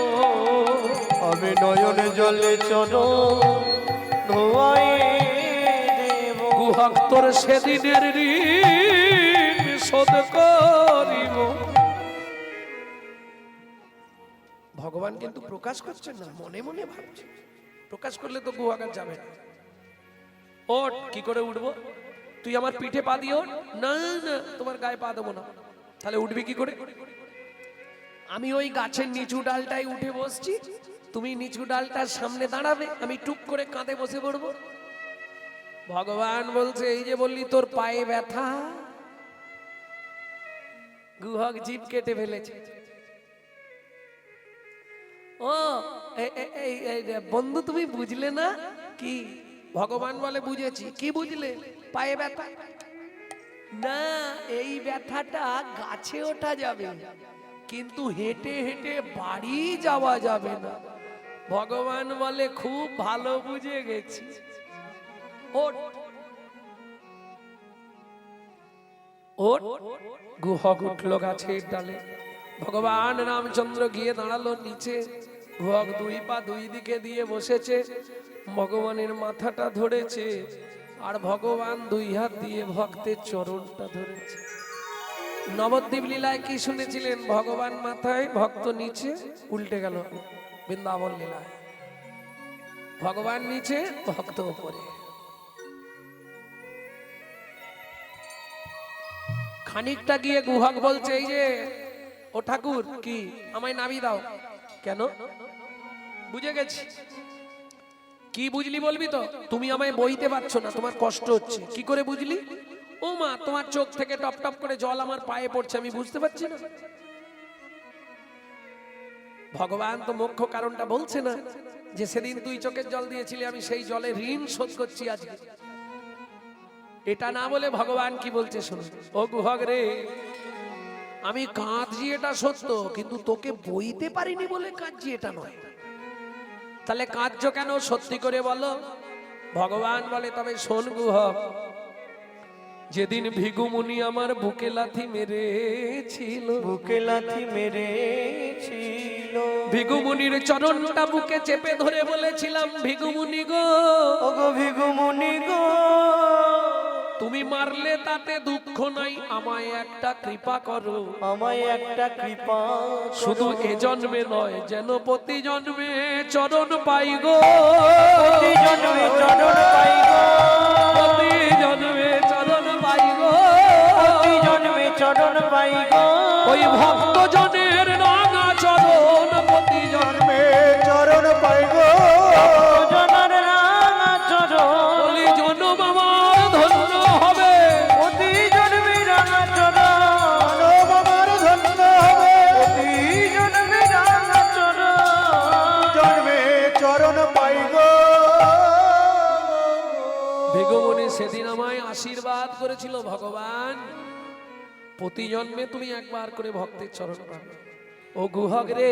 আমি নয়ন জলে চরণ ধোয়াইয়ে দেব। গুহক তোর সেদিনের ঋণ শোধ করিব। ভগবান কিন্তু প্রকাশ করছেন না, মনে মনে ভাবছে। প্রকাশ করলে তো গুহক আর যাবে না। ওঠ। কি করে উঠবো? তুই আমার পিঠে পা দিয়ে ওঠ। না না, তোমার গায়ে পা দেবো না। তাহলে উঠবি কি করে? আমি ওই গাছের নিচু ডালটায় উঠে বসছি, তুমি নিচু ডালটার সামনে দাঁড়াবে, আমি টুক করে কাঁধে বসে পড়বো। ভগবান বলছে এই যে বললি তোর পায়ে ব্যথা, গুহক জিভ কেটে ফেলেছে। ও বন্ধু তুমি বুঝলে না কি? ভগবান বলে বুঝেছি। কি বুঝলে? পায়ে ব্যথা না, এই ব্যথাটা গাছে ওঠা যাবে, কিন্তু হেঁটে হেঁটে বাড়ি যাওয়া যাবে না। ভগবান বলে খুব ভালো বুঝে গেছি। ওঠ ওঠ। গুহক উঠলো গাছের ডালে। ভগবান রামচন্দ্র গিয়ে দাঁড়ালো নিচে। গুহক দুই পা দুই দিকে দিয়ে বসেছে, ভগবানের মাথাটা ধরেছে, আর ভগবান দুই হাত দিয়ে ভক্তের চরণটা ধরেছে। নবদ্বীপ লীলায় কি শুনেছিলেন? ভগবান মাথায়, ভক্ত নিচে, উল্টে গেল বৃন্দাবন লীলায়। ভগবান নিচে, ভক্ত উপরে। খানিকটা গিয়ে গুহক বলছে, এই যে ও ঠাকুর, কি আমায় নাবি দাও। কেন? বুঝে গেছি। কি বুঝলি বলবি তো? তুমি আমায় বইতে পারছো না, তোমার কষ্ট হচ্ছে। কি করে বুঝলি? ও মা, তোমার চোখ থেকে টপ টপ করে জল আমার পায়ে পড়ছে, আমি বুঝতে পারছি না। ভগবান তো মুখ্য কারণটা বলছে না, যে সেদিন তুই চোখের জল দিয়েছিলি, আমি সেই জলে ঋণ শোধ করছি আজকে। এটা না বলে ভগবান কি বলছে শোনো। ও গুহক রে, আমি কাঁদছি এটা সত্য, কিন্তু তোকে বইতে পারিনি বলে কাঁদছি এটা নয়। তাহলে কাঁদছো কেন? সত্যি করে বলো। ভগবান বলে, তবে শোন গুহক, যেদিন ভিগুমুনি আমার বুকে লাথি মেরেছিল, বুকে লাথি মেরেছিল, ভিগুমুনির চরণটা বুকে চেপে ধরে বলেছিলাম, ভিগুমুনি গো, ওগো ভিগুমুনি গো, তুমি মারলে তাতে দুঃখ নাই, আমায় একটা কৃপা করো। আমায় একটা কৃপা করো। শুধু এ জন্মে নয়, যেন প্রতি জন্মে চরণ পাই গো, প্রতি জন্মে চরণ পাই গো, প্রতি জন্মে চরণ পাই গো, প্রতি জন্মে চরণ পাই গো। ওই ভক্ত জনের রাঙা চরণ প্রতি জন্মে চরণ পাই গো, জনের রাঙা চরণ, বলি জন্ম আমার ধন্য হবে, প্রতি জন্মে রাঙা চরণ, মানব আমার ধন্য হবে। প্রতি জন্মে রাঙা চরণ, জন্মে চরণ পাই গো। ভিগুমুনি সেদিন আমায় আশীর্বাদ করেছিল, ভগবান প্রতি জন্মে তুমি একবার করে ভক্তের চরণ পাবে। ও গুহক রে,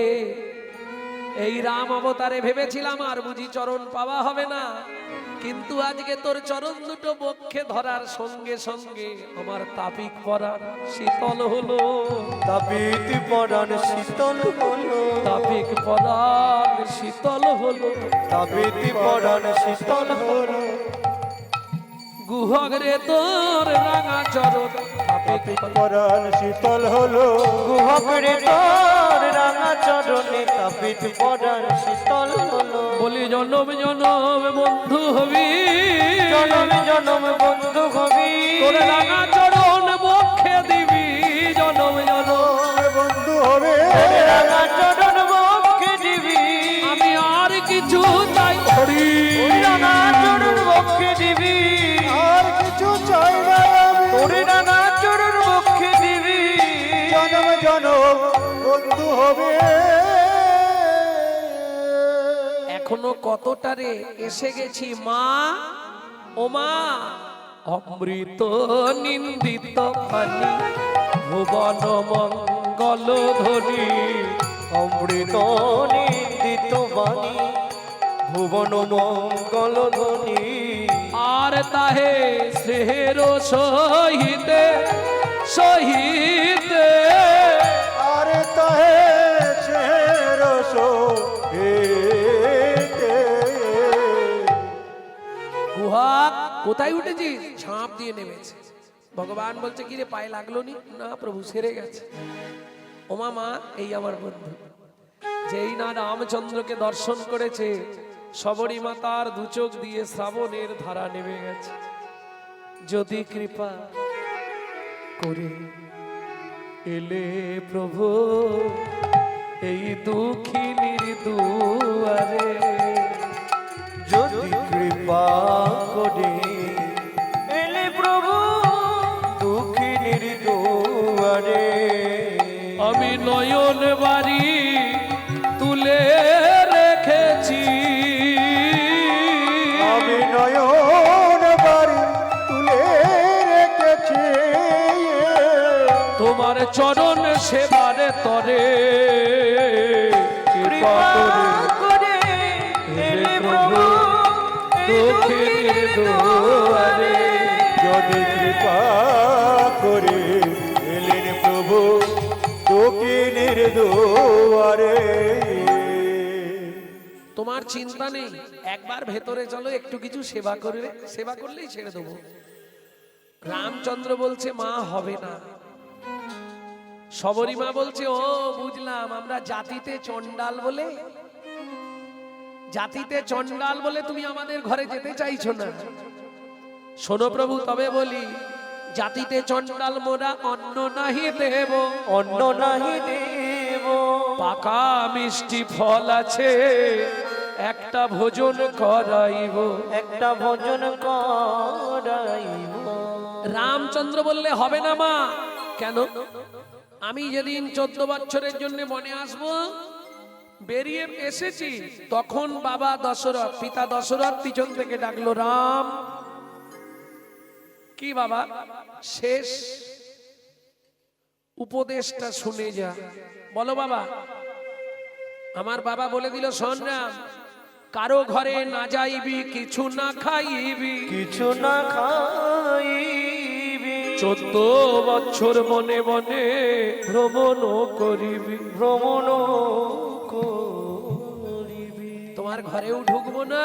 এই রাম অবতারে ভেবেছিলাম আর বুঝি চরণ পাওয়া হবে না, কিন্তু আজকে তোর চরণ দুটো বক্ষে ধরার সঙ্গে সঙ্গে আমার তাপিক পরাণ শীতল হলো, তাপিত পরাণ শীতল হলো, তাপিক পরাণ শীতল হলো, তাপিত পরাণ শীতল হলো। গুহক রে তোর রাঙা চরণ তাপিক পরাণ শীতল হলো, গুহক রে তোর রাঙা চরণে তাপিত পরাণ শীতল হলো। বলি জনম জনম বন্ধু হবি, জনম জনম বন্ধু হবি, তোর রাঙা চরণ বক্ষে দিবি, জনম জনম বন্ধু হবে। তোর রাঙা চরণ বক্ষে দিবি, আমি আর কিছু চাই হরি, তোর রাঙা চরণ বক্ষে দিবি, আর কিছু চাই না আমি, তোর রাঙা চরণ বক্ষে দিবি। জনম জনম বন্ধু হবে। এখনো কতটারে এসে গেছি মা, ও মা, অমৃত নিন্দিত পানি ভুবন মঙ্গল ধ্বনি, অমৃত নিন্দিত বাণী ভুবন মঙ্গল ধ্বনি, আর তাহে শ্রেহের সহিতে সহিতে, আরে তাহে চের সোহেতে। গুহাক কোথায় উঠেছিস? ঝাঁপ দিয়ে নেমেছে। ভগবান বলছে, কি রে পায়ে লাগলো নি? না প্রভু, সেরে গেছে। ওমা মা, এই আমার বন্ধু, যেই না রামচন্দ্রকে দর্শন করেছে, শবরী মাতার দু চোখ দিয়ে শ্রাবণের ধারা নেমে গেছে। যদি কৃপা করে এলে প্রভু এই দুঃখিনীর দুয়ারে, যদি কৃপা করে এলে প্রভু দুঃখিনীর দুয়ারে, আমি নয়ন বাড়ি তুলে রেখেছি, আমি নয়ন বাড়ি তুলে রেখেছি, তোমার চরণ সেবারে তরে কৃপা করে এলে প্রভু দুঃখিনীর দুয়ারে। যদি কৃপা করে এলেন প্রভু দক্ষিণের দুয়ারে। তোমার চিন্তা নেই, একবার ভেতরে চলো, একটু কিছু সেবা করবে, সেবা করলেই ছেড়ে দেবো। রামচন্দ্র বলছে, মা হবে না। শবরী মা বলছে, ও বুঝলাম, আমরা জাতিতে চণ্ডাল বলে জাতিতে চণ্ডাল বলে তুমি আমাদের ঘরে যেতে চাইছো না। শোনো প্রভু, তবে বলি, জাতিতে চণ্ডাল মোরা অন্ন নাহি দেব, অন্ন নাহি দেব, পাকা মিষ্টি ফল আছে একটা ভোজন করাইব, একটা ভোজন করাইব। রামচন্দ্র বললে হবে না মা। কেন? আমি যেদিন 14 বছরের জন্য বনে আসব, বেরিয়ে এসেছি, তখন বাবা দশরথ, পিতা দশরথ পিছন থেকে ডাকলো, রাম। কি বাবা? শেষ উপদেশটা শুনে যা। বলো বাবা। আমার বাবা বলে দিল, শোন রাম, কারো ঘরে না যাইবি, কিছু না খাইবি, কিছু না খাইবি, 14 বছর মনে মনে ভ্রমণ করিবি, ভ্রমণ করিবি। তোমার ঘরেও ঢুকবো না,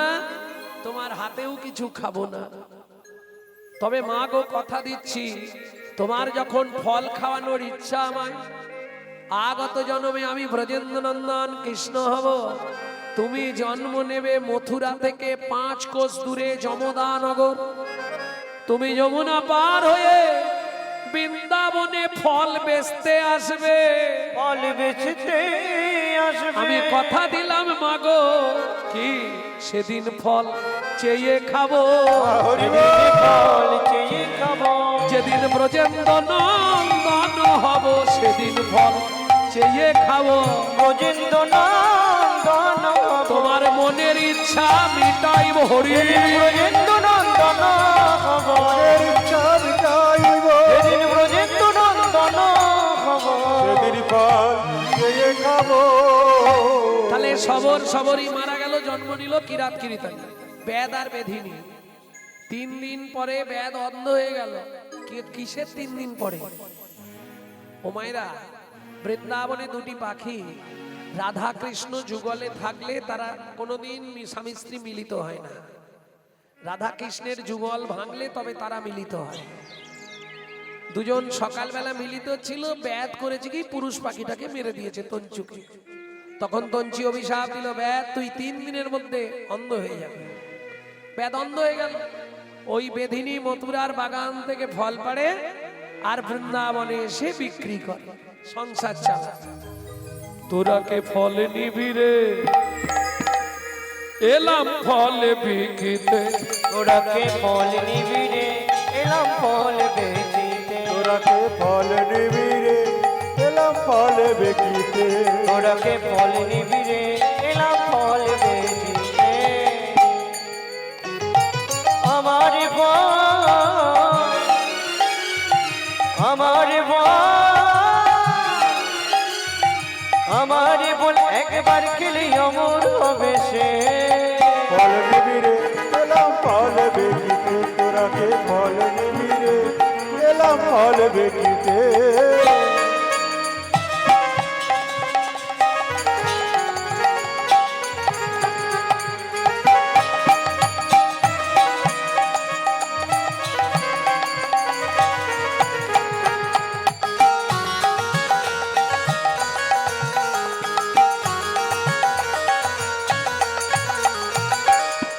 তোমার হাতেও কিছু খাবো না। তবে মা গো, কথা দিচ্ছি, তোমার যখন ফল খাওয়ানোর ইচ্ছা আমার, আগত জন্মে আমি ব্রজেন্দ্র নন্দন কৃষ্ণ হব। তুমি জন্ম নেবে মথুরা থেকে 5 কোষ দূরে যমুনা নগর। তুমি যমুনা পার হয়ে বৃন্দাবনে ফল বেচতে আসবে, ফল বেচতে আসবে। আমি কথা দিলাম মাগো, কি সেদিন ফল চেয়ে খাবো, ফল চেয়ে খাবো। যেদিন ব্রজেন্দ্র নন্দন হব, সেদিন ফল চেয়ে খাবো। ব্রজেন্দ্র নন্দন তোমার মনের ইচ্ছা মিটাইব হরি, ব্রজেন্দ্র নন্দন হব, ইচ্ছা মিটাইব, সেদিন ব্রজেন্দ্র নন্দন হব, সেদিন ফল চেয়ে খাবো। তাহলে সবরই মারা গেল, জন্ম নিল কিরাত কিরিতানি, বেদ আর বেধিনী। 3 দিন পরে বেদ অন্ধ হয়ে গেল। কিসের 3 দিন পরে? ও মায়েরা, বৃন্দাবনে 2টি পাখি রাধা কৃষ্ণ যুগলে থাকলে তারা কোনোদিন স্বামী স্ত্রী মিলিত হয় না। রাধা কৃষ্ণের যুগল ভাঙলে তবে তারা মিলিত হয়। দুজন সকালবেলা মিলিত ছিল, বেদ করেছে কি, পুরুষ পাখিটাকে মেরে দিয়েছে, তঞ্চুকে। তখন তঞ্চি অভিশাপ দিল, বেদ তুই 3 দিনের মধ্যে অন্ধ হয়ে যাবে। বেদ অন্ধ হয়ে গেল। ওই বেধিনী মথুরার বাগান থেকে ফল পাড়ে আর বৃন্দাবনে এসে বিক্রি করে, সংসার চালা। তোরাকে ফল নিবি রে, এলাম ফল বিকিতে, তোরাকে ফল নিবি রে, এলাম ফল বেচিতে, তোরাকে ফল নিবি রে, এলাম ফল বেকিতে, তোরাকে ফল নিবি রে, এলাম ফল বেচিতে। আমার ফল, আমার ফল, আমার ফল একবার খেলে অমর হবে সে। ফল নিবি রে, এলাম ফল বেকিতে, তোরাকে ফল নিবি রে, এলাম ফল বেকিতে।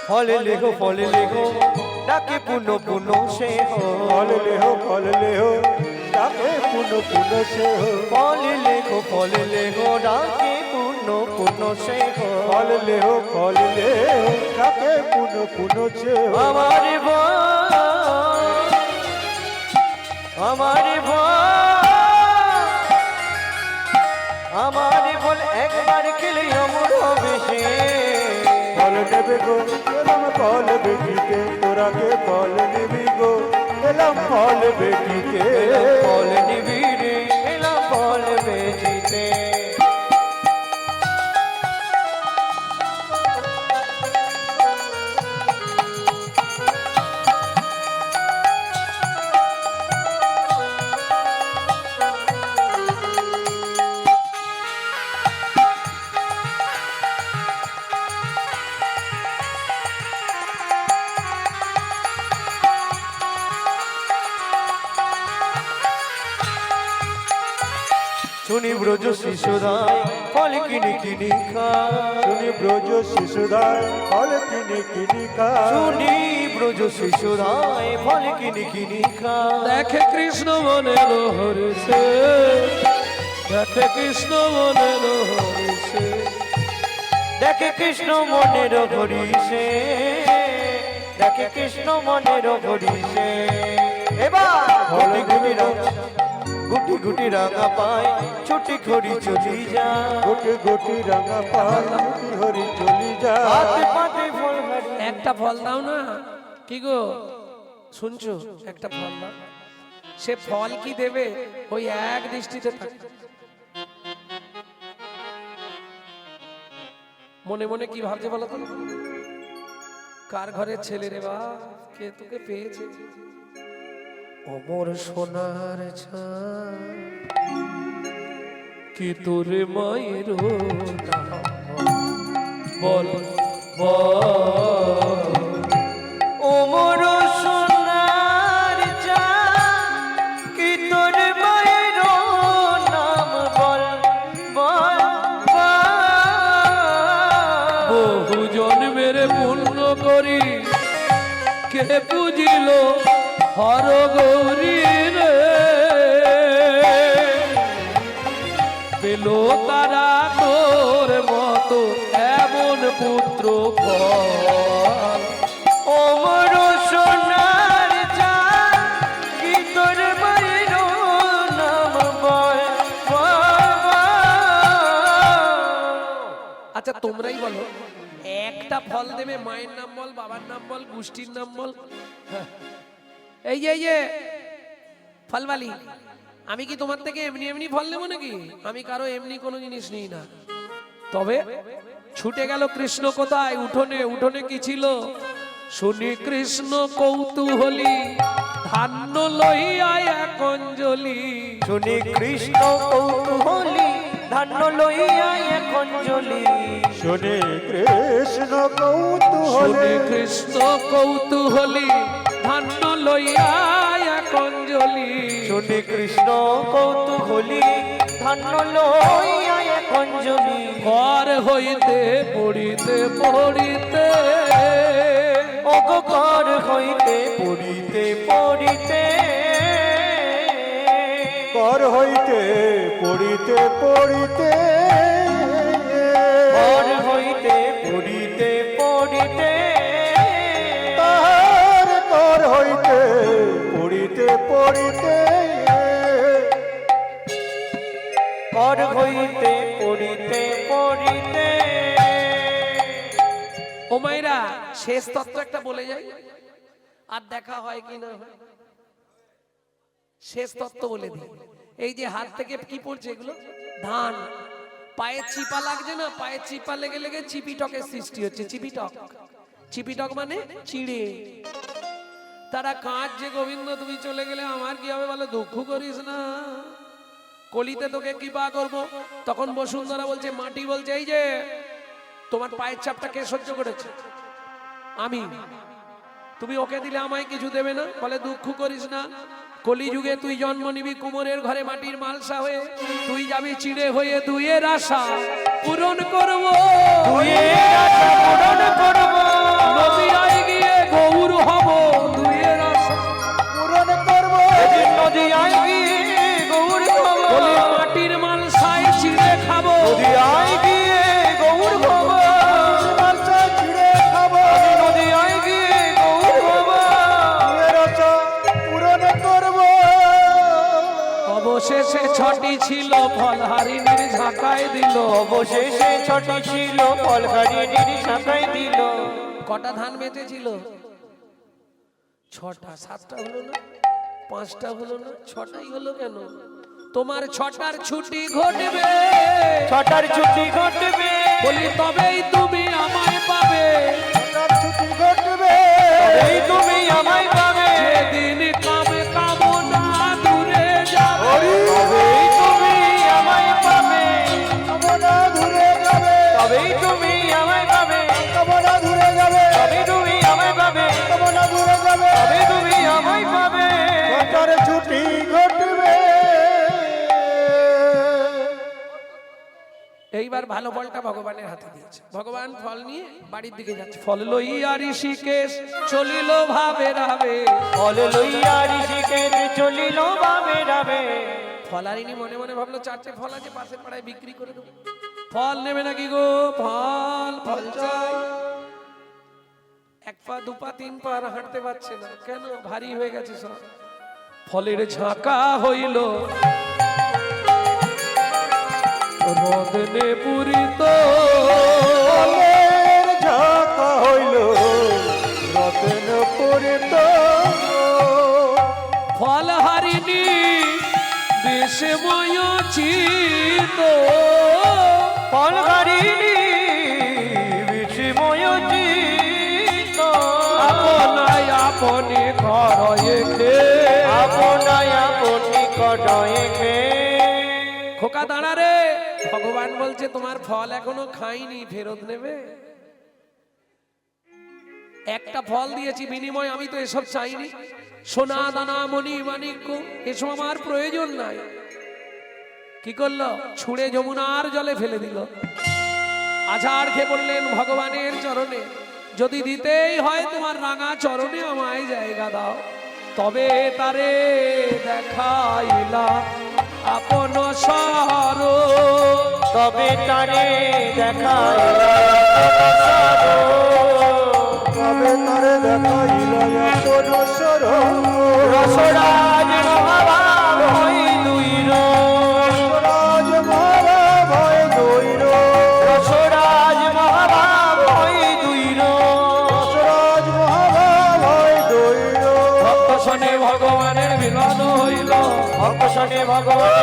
ফল লেখো, ফল লেখো, ডাকে পুনো পুনো সে হো। ফল লেহো, ডাকে পুনো পুনো সে হো। ফল লেখো, ডাকে পুনো পুনো সে হো। ফল লেহো, ডাকে পুনো পুনো সে হো। আমার ভয়, আমার ভয়, আমার বল একবার খেলে অমর হবে সে। ফল নেবে গো, এলাম ফল বেকিতে, তোরাকে ফল নিবি গো, এলাম ফল বেকিতে। ফল নিবি রে, এলাম ফল বেচিতে। শুনি ব্রজ শিশুরাই ফল কিনে কিনি খায় শুনি ব্রজ শিশুদায় ফল কিনে কিনি খায় শুনি ব্রজ শিশুরাই ফল কিনে কিনি খায় দেখে কৃষ্ণ মনের হরিষে, দেখে কৃষ্ণ মনের হরিষে। দেখে কৃষ্ণ মনের হরিষে, দেখে কৃষ্ণ মনের হরিষে। এবার গুটি গুটি রাঙা, গুটি গুটি রাঙা পায় ছুটি খড়ি চলি যায় গোটে গোটি রাঙা পায় ছুটি হরি চলি যায় হাতে পাতে ফল হারি একটা ফল দাও না, কি গো শুনছো? একটা ফল দাও। সে ফল কি দেবে? ওই এক দৃষ্টিতে থাকে। মনে মনে কি ভাবছে বলো তো? কার ঘরের ছেলে রে বা, কে তোকে পেয়েছে? অমর সোনার ছাই কি তোর মায়ের নাম? বল বল ওমর সোনার চাঁদ কি তোর মায়ের নাম? বল বল বহু জন্মের পুণ্য করি কে পুজিল হর গৌরী রে, পেল তারা তোর মতো এমন পুত্র ফল। ওমর সোনার চাঁদ কি তোর মায়ের নাম? বল বল আচ্ছা তোমরাই বলো, একটা ফল দেবে, মায়ের নাম বল, বাবার নাম বল, গোষ্ঠীর নাম বল। হ্যাঁ। এই যে ফলবালি, আমি কি তোমার থেকে এমনি এমনি ফল নেবো নাকি? আমি কারো এমনি কোনো জিনিস নিই না। তবে ছুটে গেল কৃষ্ণ কোথায়? উঠোনে। উঠোনে কি ছিল? শুনি কৃষ্ণ কৌতূহলী ধান্য লইয়া এক অঞ্জলি। শুনি কৃষ্ণ কৌতূহলী ধান্য লইয়া এক অঞ্জলি। শুনে কৃষ্ণ কৌতূহলে শুনি কৃষ্ণ কৌতূহলী ধান্য লইয়া এক অঞ্জলি। শুনি কৃষ্ণ কৌতূহলী ধান্য লইয়া এক অঞ্জলি। ঘর হইতে পড়িতে পড়িতে, ওগো ঘর হইতে পড়িতে পড়িতে, কর হইতে পড়িতে পড়িতে ঘর হইতে পড়িতে পড়িতে, তাহার কর হইতে পড়িতে পড়িতে ঘর হইতে পড়িতে পড়িতে। ও মাইরা শেষ তত্ত্ব একটা বলে যাই, আর দেখা হয় কি না হয়। শেষ তত্ত্ব বলে দিই। এই যে হাত থেকে কি পড়ছে এগুলো? ধান। পায়ে চিপা লাগছে না? পায়ে চিপা লেগে লেগে চিপিটকের সৃষ্টি হচ্ছে। চিপিটক, চিপিটক মানে চিড়ে। তারা কাঁচ যে গোবিন্দ তুমি চলে গেলে আমার কি হবে বলে? দুঃখ করিস না, কলিতে তোকে কৃপা করবো। তখন বসুন্ধরা বলছে, মাটি বলছে, এই যে তোমার পায়ের চাপটা কে সহ্য করেছে? আমি। তুমি ওকে দিলে আমায় কিছু দেবে না? বলে দুঃখ করিস না, কলিযুগে তুই জন্ম নিবি কুমোরের ঘরে মাটির মালসা হয়ে, তুই যাবি চিড়ে হয়ে, দুইয়ের আশা পূরণ করবো, দুইয়ের আশা পূরণ করব, নদিয়ায় গিয়ে গৌর হব, দুইয়ের আশা পূরণ করব সেদিন নদিয়ায় গিয়ে গৌর হব, বলে মাটির মালসায় চিড়ে খাবো, নদিয়ায় গিয়ে গৌর হব, মালসা ছিঁড়ে খাবো নদিয়ায় গিয়ে গৌর হব, দুয়ের আশা পূরণ করব অবশেষে ছটি ছিল ফলহারিণীর ঝাঁকায় দিল। অবশেষে ছটি ছিল ফলহারিণীর ঝাঁকায় দিল। কটা ধান বেঁচেছিল? ছটা। সাতটা হলো না? পাঁচটা হলো না? ছটাই হলো কেন? তোমার ছটার ছুটি ঘটবে, ছটার ছুটি ঘটবে, বলি তবেই তুমি আমায় পাবে, তার ছুটি ঘটবে তবেই তুমি আমায় পাবে, যেদিন কামে কামনা দূরে যাবে, তবেই তুমি আমায় পাবে, কামনা ঘুরে যাবে তবেই তুমি আমায় পাবে, কামনা ঘুরে যাবে তবেই তুমি আমায় পাবে, কামনা ঘুরে যাবে তবেই তুমি আমায় পাবে। ছটার ছুটি ঘটবে এইবার ভালো ফলটা ভগবানের হাতে দিয়েছে, ভগবান ফল নিয়ে বাড়ির দিকে যাচ্ছে। ফল লইয়া ঋষিকেশ চলিল ভাবে রাবে, ফল লইয়া ঋষিকেশ চলিল ভাবে রাবে। ফলারিনী মনে মনে ভাবলো চারটে ফল আছে পাশের পাড়ায় বিক্রি করে দেবো। ফল নেবে নাকি গো? ফল ফল চাই। এক পা দু পা তিন পা আর হাঁটতে পারছে না, কেন? ভারী হয়ে গেছে সব। ফলের ঝাঁকা হইল রদনে পুরিত, ফলের ঝাঁকা হইল রতন পরিত, ফল হারিনি বিষময় চিত, ফল হারিনি বিষময় চিত, আপনায় আপনি ঘরয়ে খে, আপনায় আপনি কটয়ে খে। খোকা দাঁড়া রে, ভগবান বলছে তোমার ফল এখনো খাইনি, ফেরত নেবে? একটা ফল দিয়েছি বিনিময়, আমি তো এসব চাইনি, সোনা দানা মণি মাণিক্য এসব আমার প্রয়োজন নাই। কি করলো? ছুঁড়ে যমুনার জলে ফেলে দিল। আছাড় খেয়ে বললেন ভগবানের চরণে, যদি দিতেই হয় তোমার রাঙা চরণে আমায় জায়গা দাও, তবে তারে দেখাইলা আপন সর, তবে তারে দেখাইল তবে তারে দেখাইল আপন শরণ, রসরাজ মহাভাব হই দুইর, রাজ মহাভাব হয় দৈর, রসরাজ মহাভাব হই দুইর। রাজ মহাভাব হয় দৈর, ভক্ত শোনে ভগবানের মিলন হইল, ভক্ত শোনে ভগবান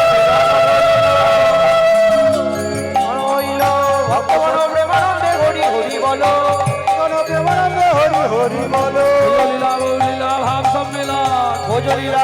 হইল, ভগবান প্রেমানন্দে হরি হরি বলো, প্রেমানন্দে হরি হরি বলো। লীলা ভাব সম্মেলন ভোজলীলা